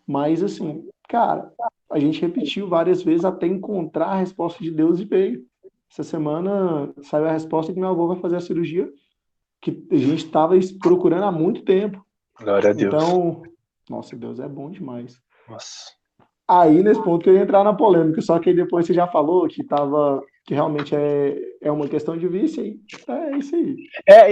Mas assim, cara, a gente repetiu várias vezes até encontrar a resposta de Deus e veio. Essa semana saiu a resposta que meu avô vai fazer a cirurgia que a gente estava procurando há muito tempo. Glória a Deus. Então, nossa, Deus é bom demais. Nossa. Aí, nesse ponto, que eu ia entrar na polêmica, só que depois você já falou que realmente é uma questão de vício, e é isso aí.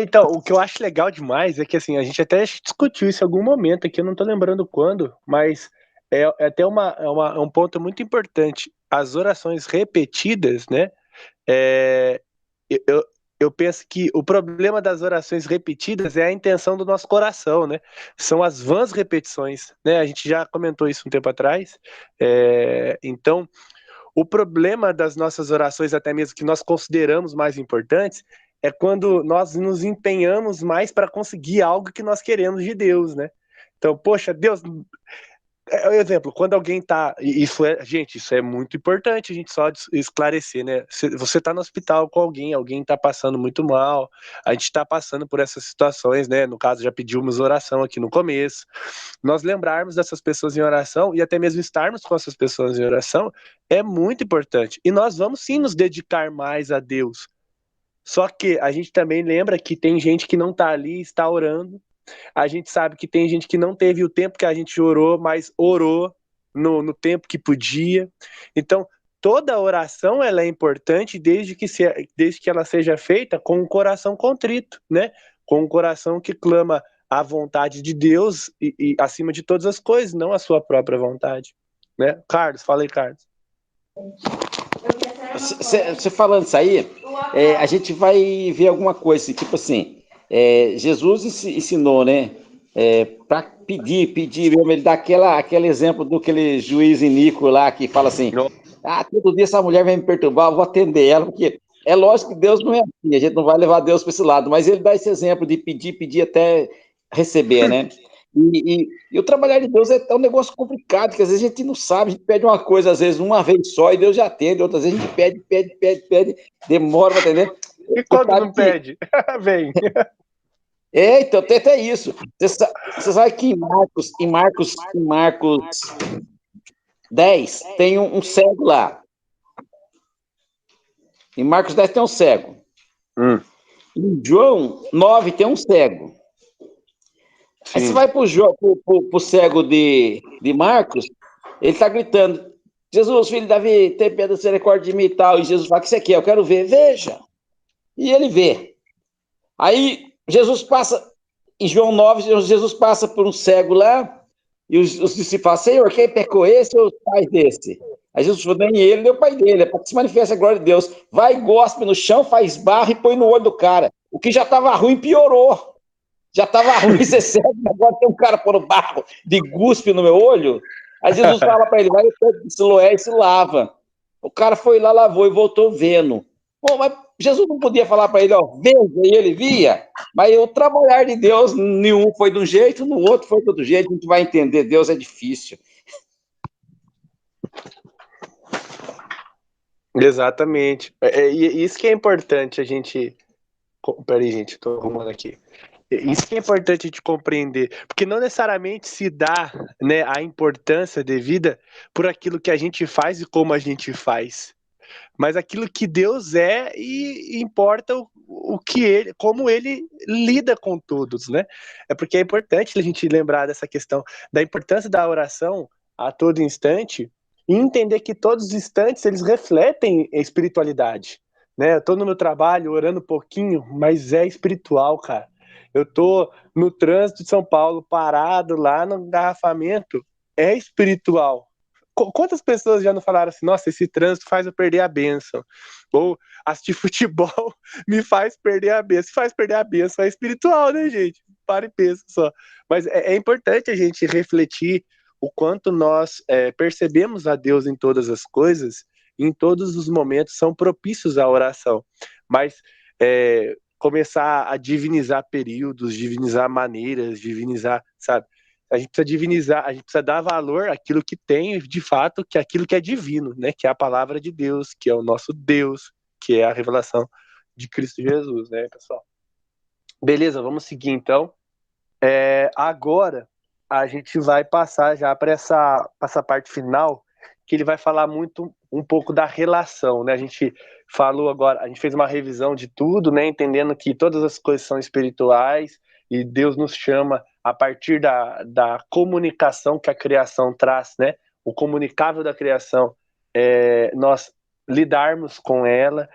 Então, o que eu acho legal demais é que, assim, a gente até discutiu isso em algum momento aqui, eu não tô lembrando quando, mas é até um ponto muito importante. As orações repetidas, né, eu penso que o problema das orações repetidas é a intenção do nosso coração, né? São as vãs repetições, né? A gente já comentou isso um tempo atrás. Então, o problema das nossas orações, até mesmo que nós consideramos mais importantes, é quando nós nos empenhamos mais para conseguir algo que nós queremos de Deus, né? Então, poxa, Deus... Exemplo, quando alguém tá... Isso é muito importante a gente só esclarecer, né? Você tá no hospital com alguém tá passando muito mal, a gente tá passando por essas situações, né? No caso, já pedimos oração aqui no começo. Nós lembrarmos dessas pessoas em oração e até mesmo estarmos com essas pessoas em oração é muito importante. E nós vamos sim nos dedicar mais a Deus. Só que a gente também lembra que tem gente que não está ali, está orando. A gente sabe que tem gente que não teve o tempo que a gente orou, mas orou no tempo que podia. Então, toda oração ela é importante desde que ela seja feita com um coração contrito, né? Com um coração que clama a vontade de Deus e acima de todas as coisas, não a sua própria vontade. Né? Carlos, fala aí, Carlos. Você falando isso aí, a gente vai ver alguma coisa, tipo assim, Jesus ensinou, né, para pedir mesmo, ele dá aquele exemplo do aquele juiz iníquo lá, que fala assim, todo dia essa mulher vem me perturbar, eu vou atender ela, porque é lógico que Deus não é assim, a gente não vai levar Deus para esse lado, mas ele dá esse exemplo de pedir até receber, né? E o trabalhar de Deus é um negócio complicado, que às vezes a gente não sabe, a gente pede uma coisa, às vezes, uma vez só, e Deus já atende, outras vezes a gente pede, demora para atender. E quando não pede? Vem. Então, tem até isso. Você sabe que em Marcos 10 tem um cego lá. Em Marcos 10 tem um cego. Em João 9 tem um cego. Aí você vai pro cego de Marcos, ele está gritando, Jesus, filho de Davi, tem piedade, misericórdia de mim e tal. E Jesus fala, o que você quer? Eu quero ver. Veja. E ele vê. Aí Jesus passa, em João 9, Jesus passa por um cego lá, e os discípulos falam, Senhor, quem pecou, esse ou o pai desse? Aí Jesus falou, nem ele, nem o pai dele, é para que se manifeste a glória de Deus. Vai, gospe no chão, faz barro e põe no olho do cara. O que já estava ruim piorou. Já estava ruim ser cego, agora tem um cara pondo barro de guspe no meu olho. Aí Jesus fala para ele, vai no Siloé e se lava. O cara foi lá, lavou e voltou vendo. Bom, mas Jesus não podia falar para ele, ó, veja, e ele via. Mas o trabalhar de Deus, nenhum foi de um jeito, no outro foi de outro jeito. A gente vai entender, Deus é difícil. Exatamente. E isso que é importante a gente... Peraí, gente, estou arrumando aqui. Isso que é importante a gente compreender, porque não necessariamente se dá, né, a importância devida por aquilo que a gente faz e como a gente faz, mas aquilo que Deus é e importa o que ele, como ele lida com todos, né? É porque é importante a gente lembrar dessa questão da importância da oração a todo instante e entender que todos os instantes eles refletem a espiritualidade, né? Eu tô no meu trabalho orando um pouquinho, mas é espiritual, cara. Eu tô no trânsito de São Paulo, parado lá no engarrafamento, é espiritual. Quantas pessoas já não falaram assim, nossa, esse trânsito faz eu perder a bênção? Ou assistir futebol me faz perder a bênção. Se faz perder a bênção, é espiritual, né, gente? Para e pensa só. Mas é importante a gente refletir o quanto nós percebemos a Deus em todas as coisas, e em todos os momentos são propícios à oração. Mas começar a divinizar períodos, divinizar maneiras, divinizar, sabe? A gente precisa divinizar, a gente precisa dar valor àquilo que tem, de fato, que é aquilo que é divino, né? Que é a palavra de Deus, que é o nosso Deus, que é a revelação de Cristo Jesus, né, pessoal? Beleza, vamos seguir então. Agora a gente vai passar já para essa parte final, que ele vai falar muito um pouco da relação, né? A gente falou agora, a gente fez uma revisão de tudo, né? Entendendo que todas as coisas são espirituais e Deus nos chama a partir da comunicação que a criação traz, né? O comunicável da criação, nós lidarmos com ela,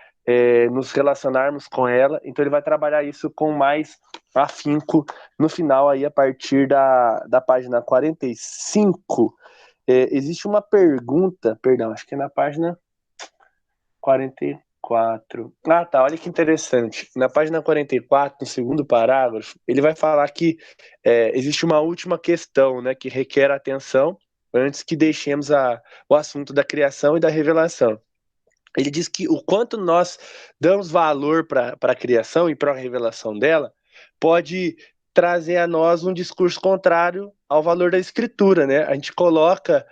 nos relacionarmos com ela. Então ele vai trabalhar isso com mais afinco no final, aí a partir da página 45. Existe uma pergunta, perdão, acho que é na página 44. Ah, tá, olha que interessante. Na página 44, no segundo parágrafo, ele vai falar que existe uma última questão, né, que requer atenção antes que deixemos o assunto da criação e da revelação. Ele diz que o quanto nós damos valor para a criação e para a revelação dela pode trazer a nós um discurso contrário ao valor da escritura, né? A gente coloca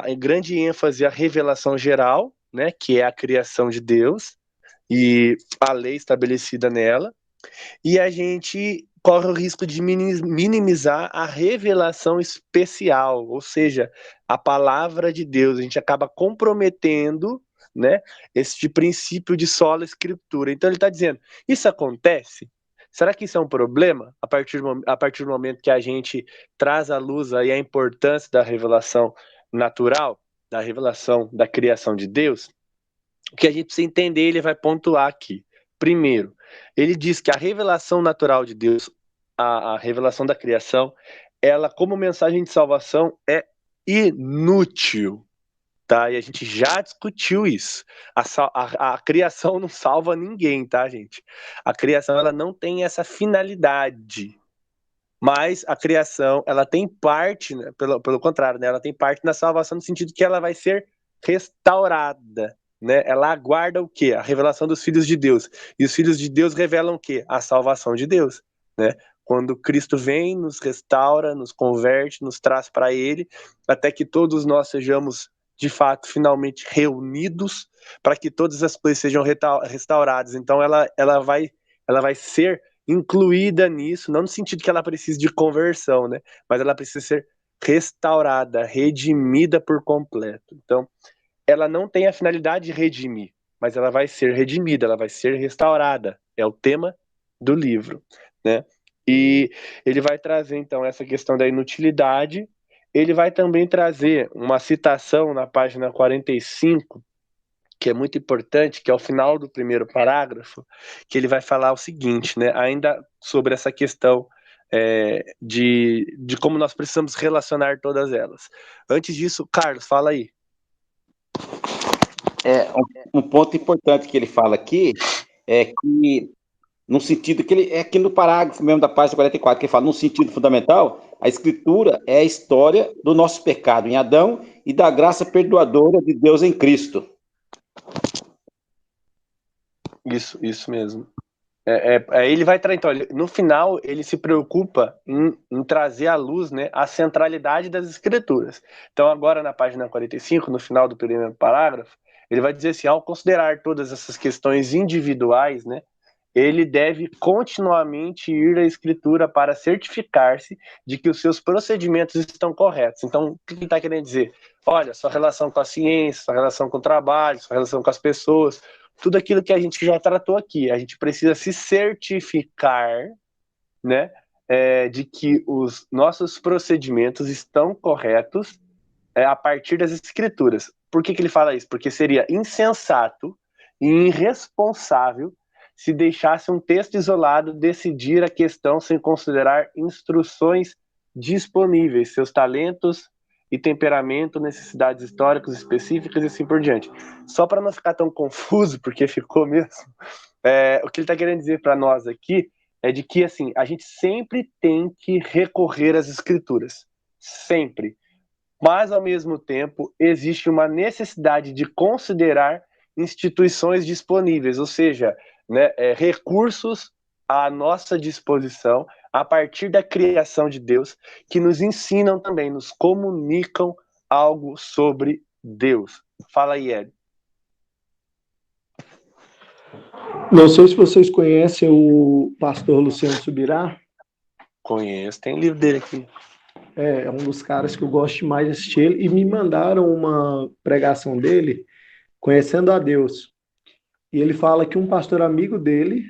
em grande ênfase a revelação geral, né, que é a criação de Deus e a lei estabelecida nela, e a gente corre o risco de minimizar a revelação especial, ou seja, a palavra de Deus. A gente acaba comprometendo né, esse princípio de sola escritura. Então ele está dizendo, isso acontece? Será que isso é um problema a partir do momento que a gente traz à luz aí a importância da revelação natural, da revelação da criação de Deus? O que a gente precisa entender, ele vai pontuar aqui. Primeiro, ele diz que a revelação natural de Deus, a revelação da criação, ela como mensagem de salvação é inútil. Tá? E a gente já discutiu isso. A criação não salva ninguém, tá, gente? A criação ela não tem essa finalidade. Mas a criação, ela tem parte, né, pelo contrário, né, ela tem parte na salvação no sentido que ela vai ser restaurada. Né? Ela aguarda o quê? A revelação dos filhos de Deus. E os filhos de Deus revelam o quê? A salvação de Deus. Né? Quando Cristo vem, nos restaura, nos converte, nos traz para Ele, até que todos nós sejamos de fato, finalmente reunidos para que todas as coisas sejam restauradas. Então, ela vai ser incluída nisso, não no sentido que ela precise de conversão, né? Mas ela precisa ser restaurada, redimida por completo. Então, ela não tem a finalidade de redimir, mas ela vai ser redimida, ela vai ser restaurada. É o tema do livro, né? E ele vai trazer, então, essa questão da inutilidade. Ele vai também trazer uma citação na página 45, que é muito importante, que é o final do primeiro parágrafo, que ele vai falar o seguinte, né, ainda sobre essa questão de como nós precisamos relacionar todas elas. Antes disso, Carlos, fala aí. Um ponto importante que ele fala aqui é que, no sentido que ele, é aqui no parágrafo mesmo da página 44, que ele fala, no sentido fundamental, a Escritura é a história do nosso pecado em Adão e da graça perdoadora de Deus em Cristo. Isso mesmo. Ele vai trazer, então, no final, ele se preocupa em trazer à luz, né, a centralidade das Escrituras. Então, agora na página 45, no final do primeiro parágrafo, ele vai dizer assim, ao considerar todas essas questões individuais, né, ele deve continuamente ir à Escritura para certificar-se de que os seus procedimentos estão corretos. Então, o que ele está querendo dizer? Olha, sua relação com a ciência, sua relação com o trabalho, sua relação com as pessoas, tudo aquilo que a gente já tratou aqui, a gente precisa se certificar, né, de que os nossos procedimentos estão corretos a partir das Escrituras. Por que ele fala isso? Porque seria insensato e irresponsável se deixasse um texto isolado decidir a questão sem considerar instruções disponíveis, seus talentos e temperamento, necessidades históricas específicas e assim por diante. Só para não ficar tão confuso, porque ficou mesmo, o que ele está querendo dizer para nós aqui é de que assim, a gente sempre tem que recorrer às Escrituras. Sempre. Mas, ao mesmo tempo, existe uma necessidade de considerar instituições disponíveis, ou seja, né, recursos à nossa disposição a partir da criação de Deus, que nos ensinam também, nos comunicam algo sobre Deus. Fala aí, Ed. Não sei se vocês conhecem o pastor Luciano Subirá. Conheço, tem livro dele aqui. É um dos caras que eu gosto mais de assistir ele, e me mandaram uma pregação dele, Conhecendo a Deus. E ele fala que um pastor amigo dele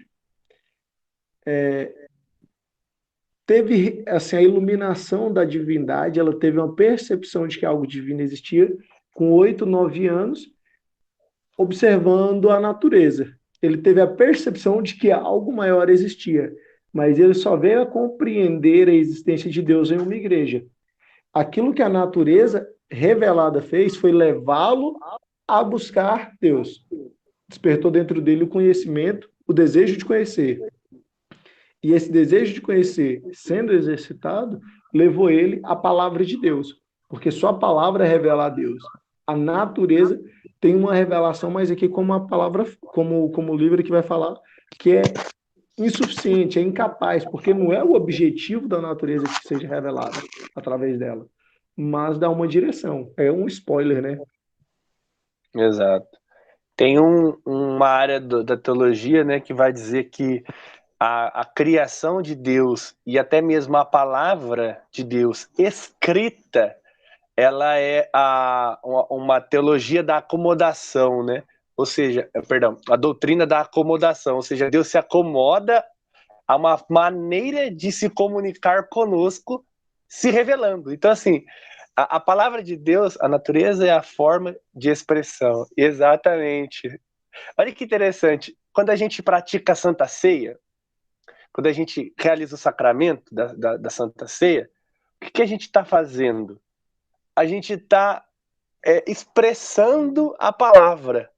teve assim, a iluminação da divindade, ela teve uma percepção de que algo divino existia com 8, 9 anos, observando a natureza. Ele teve a percepção de que algo maior existia, mas ele só veio a compreender a existência de Deus em uma igreja. Aquilo que a natureza revelada fez foi levá-lo a buscar Deus. Despertou dentro dele o conhecimento, o desejo de conhecer. E esse desejo de conhecer, sendo exercitado, levou ele à palavra de Deus, porque só a palavra revela a Deus. A natureza tem uma revelação, mas aqui como a palavra, como o livro que vai falar, que é insuficiente, é incapaz, porque não é o objetivo da natureza que seja revelada através dela, mas dá uma direção. É um spoiler, né? Exato. Tem uma área da teologia, né, que vai dizer que a criação de Deus e até mesmo a palavra de Deus escrita, ela é uma teologia da acomodação, né? ou seja, perdão, a doutrina da acomodação, ou seja, Deus se acomoda a uma maneira de se comunicar conosco, se revelando. Então, assim, a palavra de Deus, a natureza é a forma de expressão. Exatamente. Olha que interessante. Quando a gente pratica a Santa Ceia, quando a gente realiza o sacramento da Santa Ceia, o que a gente está fazendo? A gente está expressando a palavra.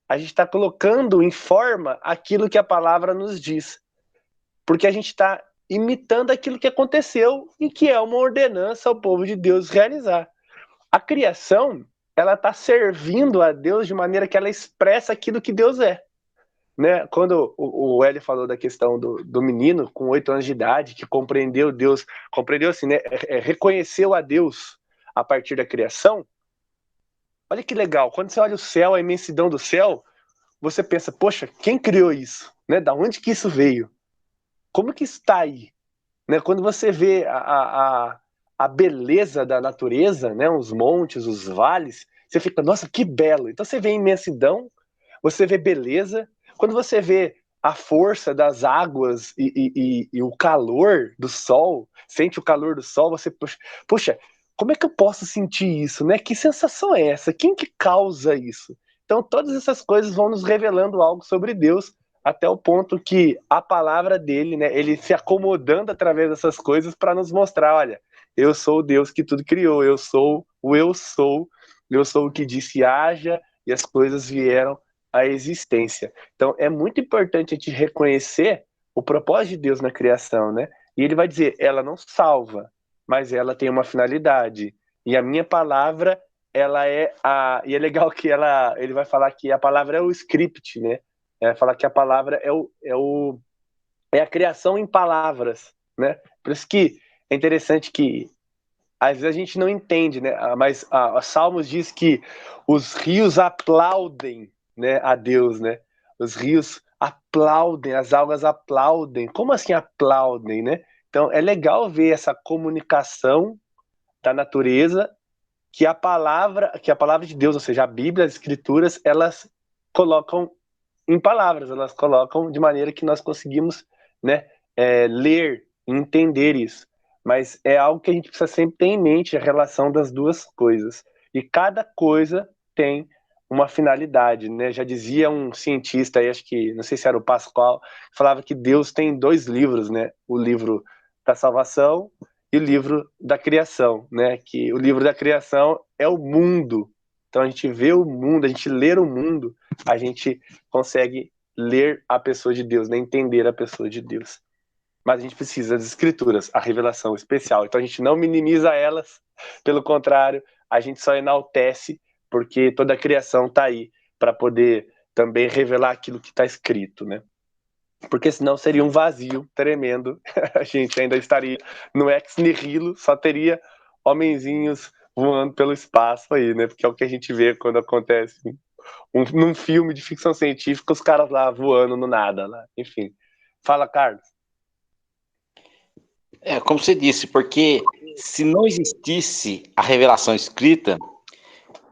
A gente está colocando em forma aquilo que a palavra nos diz. Porque a gente está imitando aquilo que aconteceu e que é uma ordenança ao povo de Deus realizar. A criação, ela está servindo a Deus de maneira que ela expressa aquilo que Deus é. Né? Quando o Hélio falou da questão do menino com 8 anos de idade, que compreendeu Deus, compreendeu assim, né? Reconheceu a Deus a partir da criação. Olha que legal, quando você olha o céu, a imensidão do céu, você pensa, poxa, quem criou isso? Né? Da onde que isso veio? Como que isso está aí? Né? Quando você vê a beleza da natureza, né? Os montes, os vales, você fica, nossa, que belo. Então você vê imensidão, você vê beleza. Quando você vê a força das águas e o calor do sol, sente o calor do sol, você, puxa, como é que eu posso sentir isso, né? Que sensação é essa? Quem que causa isso? Então, todas essas coisas vão nos revelando algo sobre Deus, até o ponto que a palavra dele, né? Ele se acomodando através dessas coisas para nos mostrar, olha, eu sou o Deus que tudo criou, eu sou o que disse haja e as coisas vieram à existência. Então, é muito importante a gente reconhecer o propósito de Deus na criação, né? E ele vai dizer, ela não salva, mas ela tem uma finalidade. E a minha palavra, ela é a... E é legal que ele vai falar que a palavra é o script, né? Falar que a palavra é a criação em palavras, né? Por isso que é interessante que às vezes a gente não entende, né? Mas a Salmos diz que os rios aplaudem, né, a Deus, né? Os rios aplaudem, as águas aplaudem. Como assim aplaudem, né? Então é legal ver essa comunicação da natureza que a palavra de Deus, ou seja, a Bíblia, as Escrituras, elas colocam em palavras, elas colocam de maneira que nós conseguimos, né, ler e entender isso. Mas é algo que a gente precisa sempre ter em mente, a relação das duas coisas. E cada coisa tem uma finalidade, né? Já dizia um cientista aí, acho que, não sei se era o Pascal, falava que Deus tem 2 livros, né? O livro da salvação e o livro da criação, né? Que o livro da criação é o mundo. Então a gente vê o mundo, a gente lê o mundo, a gente consegue ler a pessoa de Deus, né? Entender a pessoa de Deus. Mas a gente precisa das escrituras, a revelação especial. Então a gente não minimiza elas, pelo contrário, a gente só enaltece, porque toda a criação está aí para poder também revelar aquilo que está escrito, né? Porque senão seria um vazio tremendo, a gente ainda estaria no ex nihilo, só teria homenzinhos voando pelo espaço aí, né? Porque é o que a gente vê quando acontece num filme de ficção científica, os caras lá voando no nada, lá. Enfim. Fala, Carlos. Como você disse, porque se não existisse a revelação escrita,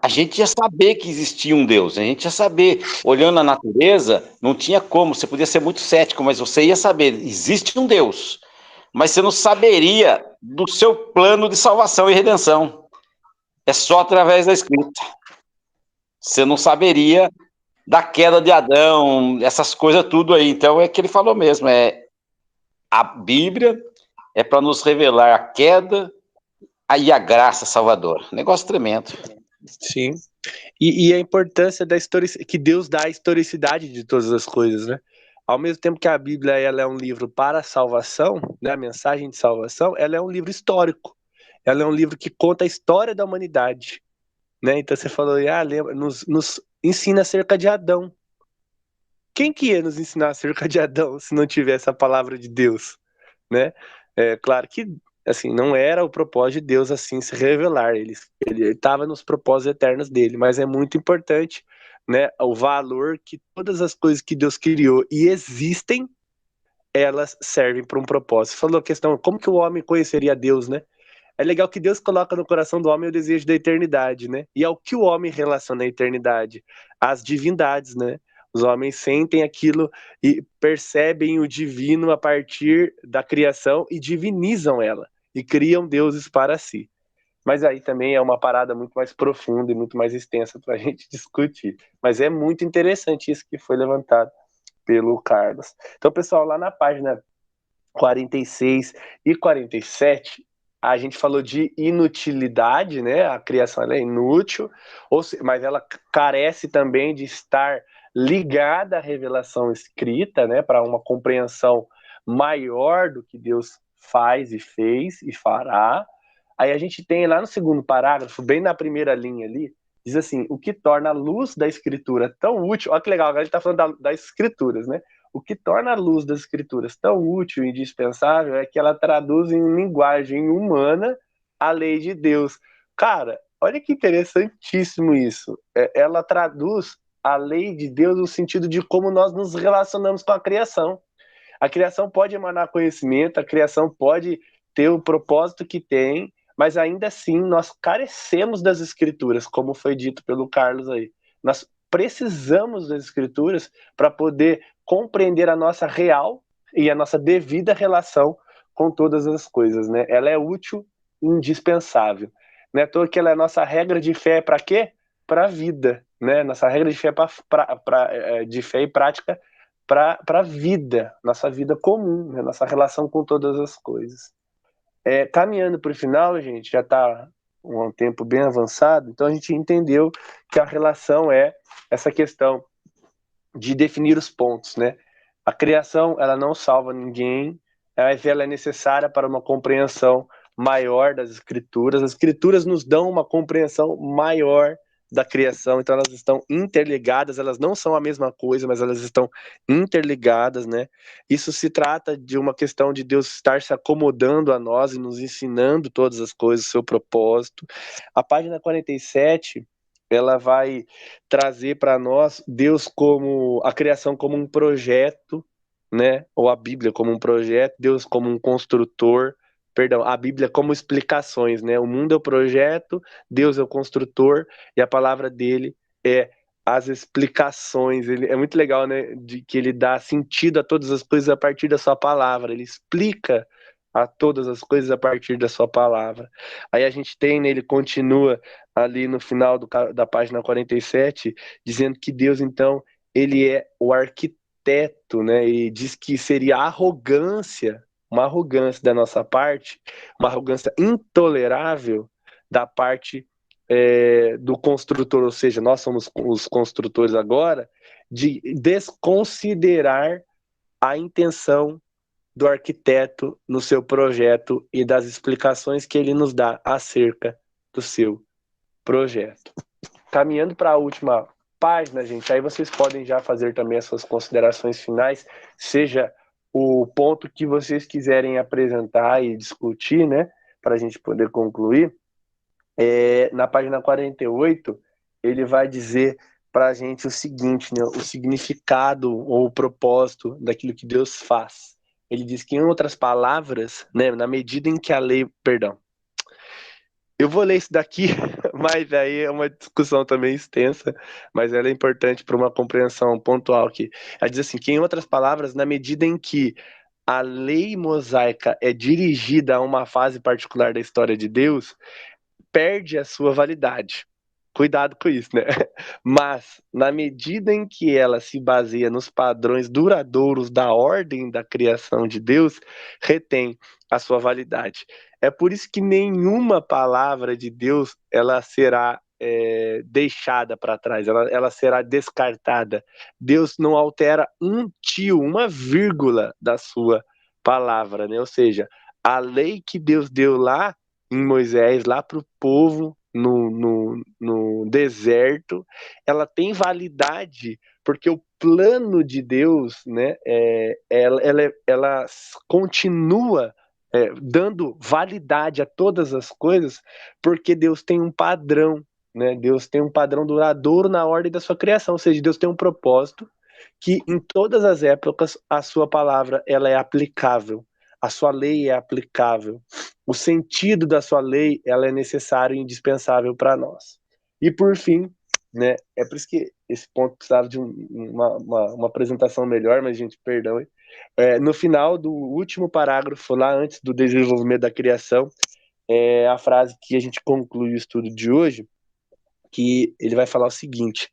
a gente ia saber que existia um Deus, a gente ia saber, olhando a natureza, não tinha como, você podia ser muito cético, mas você ia saber, existe um Deus, mas você não saberia do seu plano de salvação e redenção, é só através da escrita. Você não saberia da queda de Adão, essas coisas tudo aí, então é que ele falou mesmo, a Bíblia é para nos revelar a queda e a graça salvadora, negócio tremendo. Sim. E a importância da que Deus dá a historicidade de todas as coisas, né? Ao mesmo tempo que a Bíblia ela é um livro para a salvação, né, a mensagem de salvação, ela é um livro histórico. Ela é um livro que conta a história da humanidade, né? Então você falou, lembra, nos ensina acerca de Adão. Quem que ia nos ensinar acerca de Adão se não tivesse a palavra de Deus, né? É claro que assim, não era o propósito de Deus assim se revelar, ele estava nos propósitos eternos dele, mas é muito importante, né, o valor que todas as coisas que Deus criou e existem, elas servem para um propósito. Você falou a questão, como que o homem conheceria Deus, né? É legal que Deus coloca no coração do homem o desejo da eternidade, né? E ao que o homem relaciona a eternidade? As divindades, né? Os homens sentem aquilo e percebem o divino a partir da criação e divinizam ela. E criam deuses para si. Mas aí também é uma parada muito mais profunda e muito mais extensa para a gente discutir. Mas é muito interessante isso que foi levantado pelo Carlos. Então, pessoal, lá na página 46 e 47, a gente falou de inutilidade, né? A criação ela é inútil, mas ela carece também de estar ligada à revelação escrita, né? Para uma compreensão maior do que Deus faz e fez e fará. Aí a gente tem lá no segundo parágrafo, bem na primeira linha ali, diz assim: o que torna a luz da escritura tão útil. Olha que legal, agora ele está falando das escrituras, né? O que torna a luz das escrituras tão útil e indispensável é que ela traduz em linguagem humana a lei de Deus. Cara, olha que interessantíssimo isso. Ela traduz a lei de Deus no sentido de como nós nos relacionamos com a criação. A criação pode emanar conhecimento, a criação pode ter o propósito que tem, mas ainda assim nós carecemos das escrituras, como foi dito pelo Carlos aí. Nós precisamos das escrituras para poder compreender a nossa real e a nossa devida relação com todas as coisas, né? Ela é útil e indispensável. Não é à toa que ela é a nossa regra de fé para quê? Para a vida, né? Nossa regra de fé, de fé e prática para a vida, nossa vida comum, né? Nossa relação com todas as coisas. Caminhando para o final, gente, já está um tempo bem avançado, então a gente entendeu que a relação é essa questão de definir os pontos, né? A criação, ela não salva ninguém, mas ela é necessária para uma compreensão maior das escrituras. As escrituras nos dão uma compreensão maior da criação, então elas estão interligadas, elas não são a mesma coisa, mas elas estão interligadas, né? Isso se trata de uma questão de Deus estar se acomodando a nós e nos ensinando todas as coisas, o seu propósito. A página 47, ela vai trazer para nós Deus como a criação como um projeto, né? Ou a Bíblia como um projeto, Deus como um construtor, perdão, a Bíblia como explicações, né? O mundo é o projeto, Deus é o construtor e a palavra dele é as explicações. Ele é muito legal, né? De que ele dá sentido a todas as coisas a partir da sua palavra. Ele explica a todas as coisas a partir da sua palavra. Aí a gente tem, né, ele continua ali no final da página 47, dizendo que Deus, então, ele é o arquiteto, né? E diz que seria uma arrogância da nossa parte, uma arrogância intolerável da parte do construtor, ou seja, nós somos os construtores agora, de desconsiderar a intenção do arquiteto no seu projeto e das explicações que ele nos dá acerca do seu projeto. Caminhando para a última página, gente, aí vocês podem já fazer também as suas considerações finais, seja o ponto que vocês quiserem apresentar e discutir, né, para a gente poder concluir. Na página 48, ele vai dizer para a gente o seguinte, né, o significado ou o propósito daquilo que Deus faz. Ele diz que, em outras palavras, né, na medida em que a lei... Perdão. Eu vou ler isso daqui, mas aí é uma discussão também extensa, mas ela é importante para uma compreensão pontual aqui. Ela diz assim, que, em outras palavras, na medida em que a lei mosaica é dirigida a uma fase particular da história de Deus, perde a sua validade. Cuidado com isso, né? Mas, na medida em que ela se baseia nos padrões duradouros da ordem da criação de Deus, retém a sua validade. É por isso que nenhuma palavra de Deus ela será deixada para trás, ela será descartada. Deus não altera um tio, uma vírgula da sua palavra, né? Ou seja, a lei que Deus deu lá em Moisés, lá para o povo no deserto, ela tem validade, porque o plano de Deus, né, ela continua dando validade a todas as coisas, porque Deus tem um padrão, né? Deus tem um padrão duradouro na ordem da sua criação, ou seja, Deus tem um propósito que em todas as épocas a sua palavra ela é aplicável. a sua lei é aplicável. O sentido da sua lei, ela é necessário e indispensável para nós. E por fim, né, é por isso que esse ponto precisava de uma apresentação melhor, mas, gente, perdão. No final do último parágrafo, lá antes do desenvolvimento da criação, é a frase que a gente conclui o estudo de hoje, que ele vai falar o seguinte,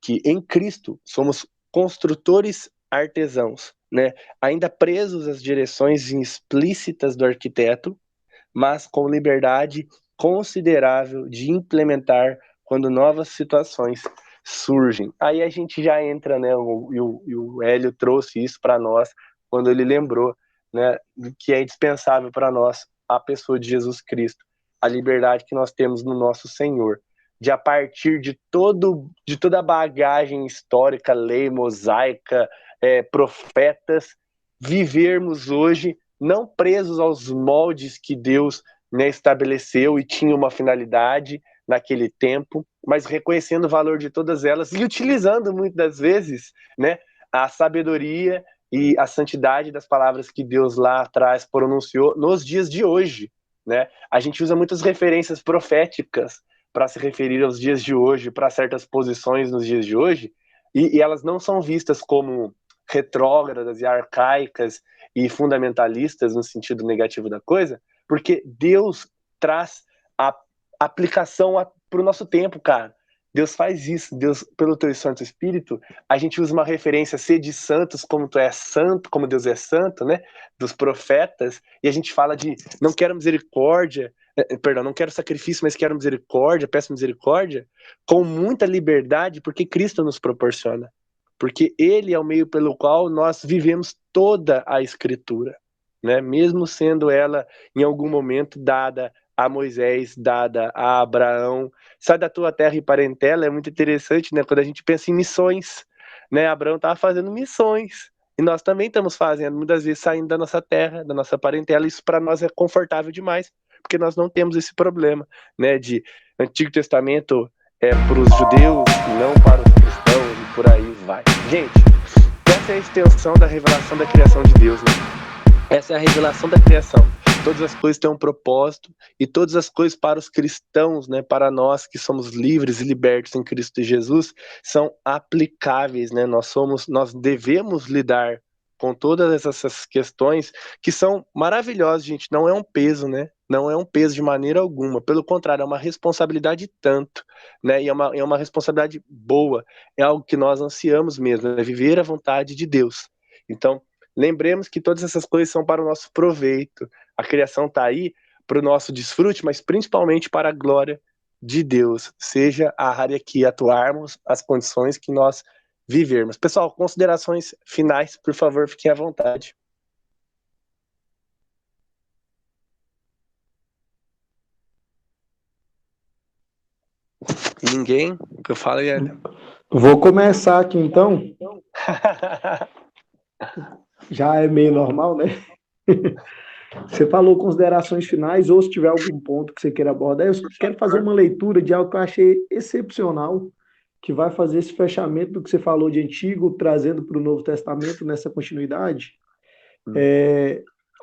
que em Cristo somos construtores artesãos, né? Ainda presos às direções explícitas do arquiteto, mas com liberdade considerável de implementar quando novas situações surgem. Aí a gente já entra, né? E o Hélio trouxe isso para nós quando ele lembrou, né? Que é indispensável para nós a pessoa de Jesus Cristo, a liberdade que nós temos no nosso Senhor, de a partir de toda a bagagem histórica, lei mosaica, profetas, vivermos hoje não presos aos moldes que Deus, né, estabeleceu e tinha uma finalidade naquele tempo, mas reconhecendo o valor de todas elas e utilizando muitas das vezes, né, a sabedoria e a santidade das palavras que Deus lá atrás pronunciou nos dias de hoje, né? A gente usa muitas referências proféticas para se referir aos dias de hoje, para certas posições nos dias de hoje, e elas não são vistas como retrógradas e arcaicas e fundamentalistas no sentido negativo da coisa, porque Deus traz a aplicação para o nosso tempo, cara. Deus faz isso, Deus, pelo teu Santo Espírito, a gente usa uma referência sede santos, como tu és santo, como Deus é santo, né? Dos profetas, e a gente fala de não quero misericórdia, perdão, não quero sacrifício, mas quero misericórdia, peço misericórdia, com muita liberdade, porque Cristo nos proporciona. Porque ele é o meio pelo qual nós vivemos toda a Escritura, né? Mesmo sendo ela, em algum momento, dada a Moisés, dada a Abraão. Sai da tua terra e parentela, é muito interessante, né? Quando a gente pensa em missões, né? Abraão estava fazendo missões, e nós também estamos fazendo, muitas vezes saindo da nossa terra, da nossa parentela. Isso para nós é confortável demais, porque nós não temos esse problema, né? De Antigo Testamento para os judeus e não para os cristãos, e por aí vai. Gente, essa é a extensão da revelação da criação de Deus, né? Essa é a revelação da criação. Todas as coisas têm um propósito, e todas as coisas para os cristãos, né, para nós que somos livres e libertos em Cristo Jesus, são aplicáveis, né? Nós devemos lidar com todas essas questões que são maravilhosas, gente. Não é um peso, né? Não é um peso de maneira alguma. Pelo contrário, é uma responsabilidade tanto, né? E é uma responsabilidade boa. É algo que nós ansiamos mesmo, é viver a vontade de Deus. Então, lembremos que todas essas coisas são para o nosso proveito. A criação está aí para o nosso desfrute, mas principalmente para a glória de Deus, seja a área que atuarmos, as condições que nós vivermos. Pessoal, considerações finais, por favor, fiquem à vontade. Ninguém? Que eu falo, Hélio. Vou começar aqui então. Já é meio normal, né? Você falou considerações finais, ou se tiver algum ponto que você queira abordar, eu quero fazer uma leitura de algo que eu achei excepcional, que vai fazer esse fechamento do que você falou de Antigo, trazendo para o Novo Testamento nessa continuidade.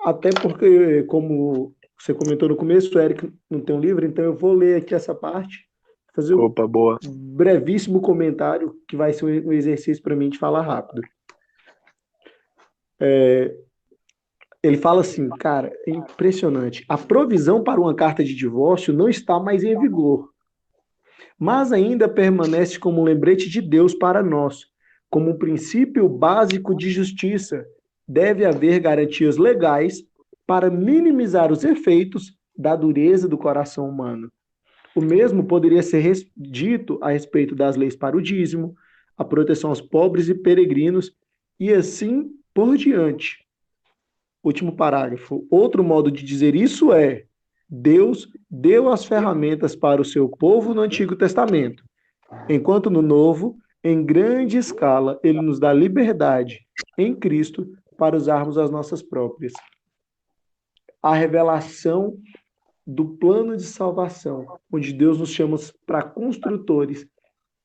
Até porque, como você comentou no começo, o Eric não tem um livro, então eu vou ler aqui essa parte, fazer um brevíssimo comentário, que vai ser um exercício para mim de falar rápido. Ele fala assim, cara, é impressionante. A provisão para uma carta de divórcio não está mais em vigor, mas ainda permanece como um lembrete de Deus para nós. Como um princípio básico de justiça, deve haver garantias legais para minimizar os efeitos da dureza do coração humano. O mesmo poderia ser dito a respeito das leis para o dízimo, a proteção aos pobres e peregrinos, e assim por diante. Último parágrafo. Outro modo de dizer isso é: Deus deu as ferramentas para o seu povo no Antigo Testamento, enquanto no Novo, em grande escala, ele nos dá liberdade em Cristo para usarmos as nossas próprias. A revelação do plano de salvação, onde Deus nos chama para construtores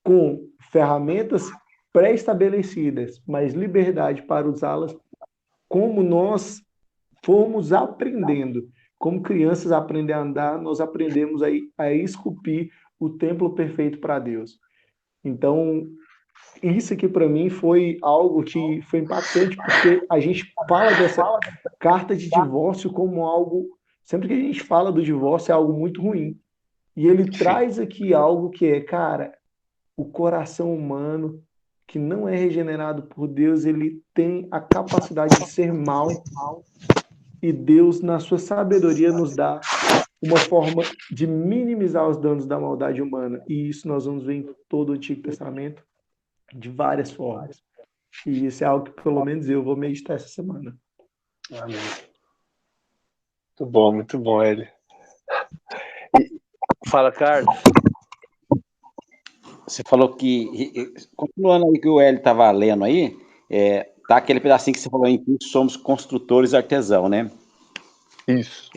com ferramentas pré-estabelecidas, mas liberdade para usá-las como nós fomos aprendendo. Como crianças aprendem a andar, nós aprendemos a esculpir o templo perfeito para Deus. Então, isso aqui para mim foi algo que foi impactante, porque a gente fala dessa carta de divórcio como algo, sempre que a gente fala do divórcio é algo muito ruim. E ele traz aqui algo que é, cara, o coração humano que não é regenerado por Deus, ele tem a capacidade de ser mal, e Deus, na sua sabedoria, nos dá uma forma de minimizar os danos da maldade humana. E isso nós vamos ver em todo o Antigo Testamento, de várias formas. E isso é algo que, pelo menos, eu vou meditar essa semana. Amém. Muito bom, Hélio. Fala, Carlos. Você falou que, continuando aí que o Hélio estava lendo aí, tá aquele pedacinho que você falou em que somos construtores artesãos, né? Isso.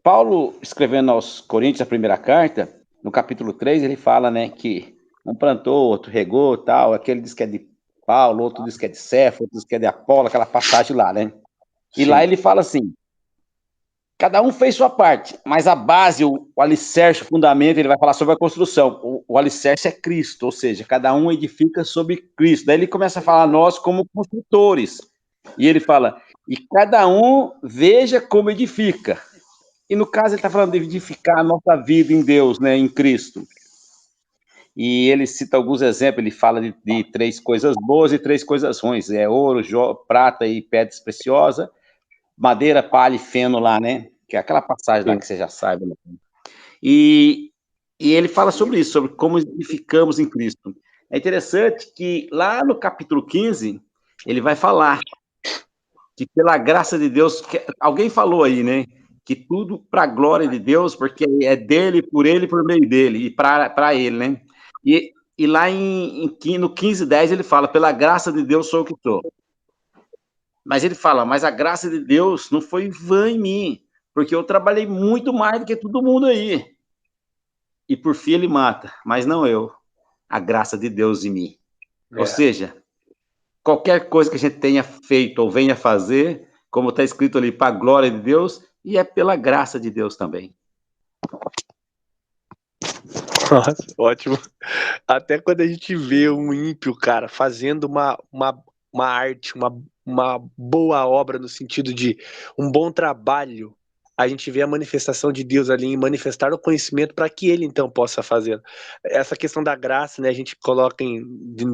Paulo, escrevendo aos Coríntios, a primeira carta, no capítulo 3, ele fala, né, que um plantou, outro regou, tal, aquele diz que é de Paulo, outro diz que é de Cefo, outro diz que é de Apolo, aquela passagem lá, né? E Sim. lá ele fala assim, cada um fez sua parte, mas a base, o alicerce, o fundamento, ele vai falar sobre a construção. O alicerce é Cristo, ou seja, cada um edifica sobre Cristo. Daí ele começa a falar nós como construtores. E ele fala, e cada um veja como edifica. E no caso ele está falando de edificar a nossa vida em Deus, né, em Cristo. E ele cita alguns exemplos, ele fala de 3 coisas boas e 3 coisas ruins. Ouro, prata e pedras preciosas, madeira, palha e feno lá, né? Que é aquela passagem lá que você já sabe. Né? E ele fala sobre isso, sobre como edificamos em Cristo. É interessante que lá no capítulo 15, ele vai falar que pela graça de Deus, alguém falou aí, né? Que tudo para a glória de Deus, porque é dele, por meio dele, e para ele, né? E lá no 15:10 ele fala, pela graça de Deus sou o que sou. Mas ele fala, mas a graça de Deus não foi vã em mim, porque eu trabalhei muito mais do que todo mundo aí. E por fim ele mata, mas não eu, a graça de Deus em mim. Ou seja, qualquer coisa que a gente tenha feito ou venha fazer, como está escrito ali, para a glória de Deus, e é pela graça de Deus também. Nossa, ótimo. Até quando a gente vê um ímpio, cara, fazendo uma arte, uma boa obra no sentido de um bom trabalho, a gente vê a manifestação de Deus ali em manifestar o conhecimento para que ele então possa fazê-lo. Essa questão da graça, né, a gente coloca em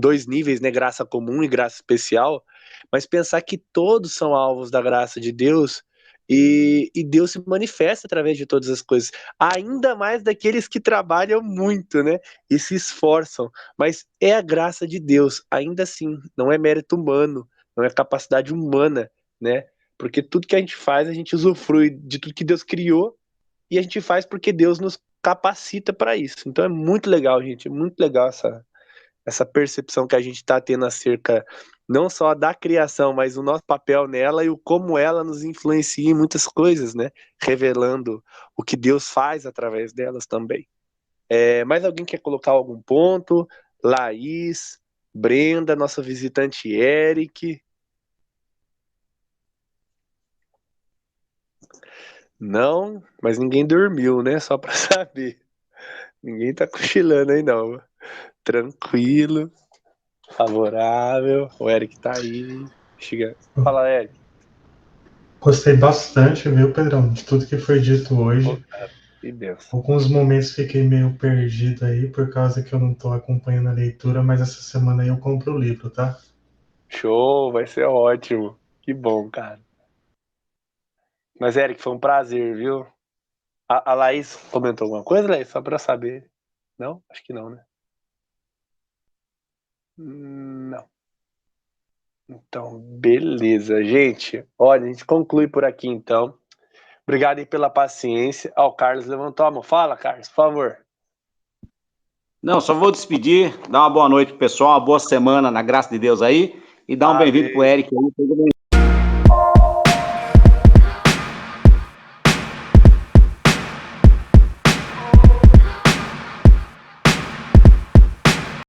2 níveis, né, graça comum e graça especial, mas pensar que todos são alvos da graça de Deus e Deus se manifesta através de todas as coisas, ainda mais daqueles que trabalham muito, né, e se esforçam, mas é a graça de Deus, ainda assim, não é mérito humano, não é capacidade humana, né, porque tudo que a gente faz, a gente usufrui de tudo que Deus criou e a gente faz porque Deus nos capacita para isso. Então é muito legal, gente, é muito legal essa percepção que a gente está tendo acerca não só da criação, mas o nosso papel nela e o como ela nos influencia em muitas coisas, né? Revelando o que Deus faz através delas também. Mais alguém quer colocar algum ponto? Laís, Brenda, nossa visitante Eric. Não, mas ninguém dormiu, né? Só para saber. Ninguém tá cochilando aí, não. Tranquilo, favorável. O Eric tá aí. Chega. Fala, Eric. Gostei bastante, viu, Pedrão, de tudo que foi dito hoje. Cara, que Deus. Alguns momentos fiquei meio perdido aí, por causa que eu não tô acompanhando a leitura, mas essa semana aí eu compro o livro, tá? Show, vai ser ótimo. Que bom, cara. Mas, Eric, foi um prazer, viu? A Laís comentou alguma coisa, Laís? Só pra saber. Não? Acho que não, né? Não. Então, beleza, gente. Olha, a gente conclui por aqui, então. Obrigado aí pela paciência. O Carlos levantou a mão. Fala, Carlos, por favor. Não, só vou despedir, dar uma boa noite pro pessoal, uma boa semana na graça de Deus aí, e dar um bem-vindo pro Eric aí.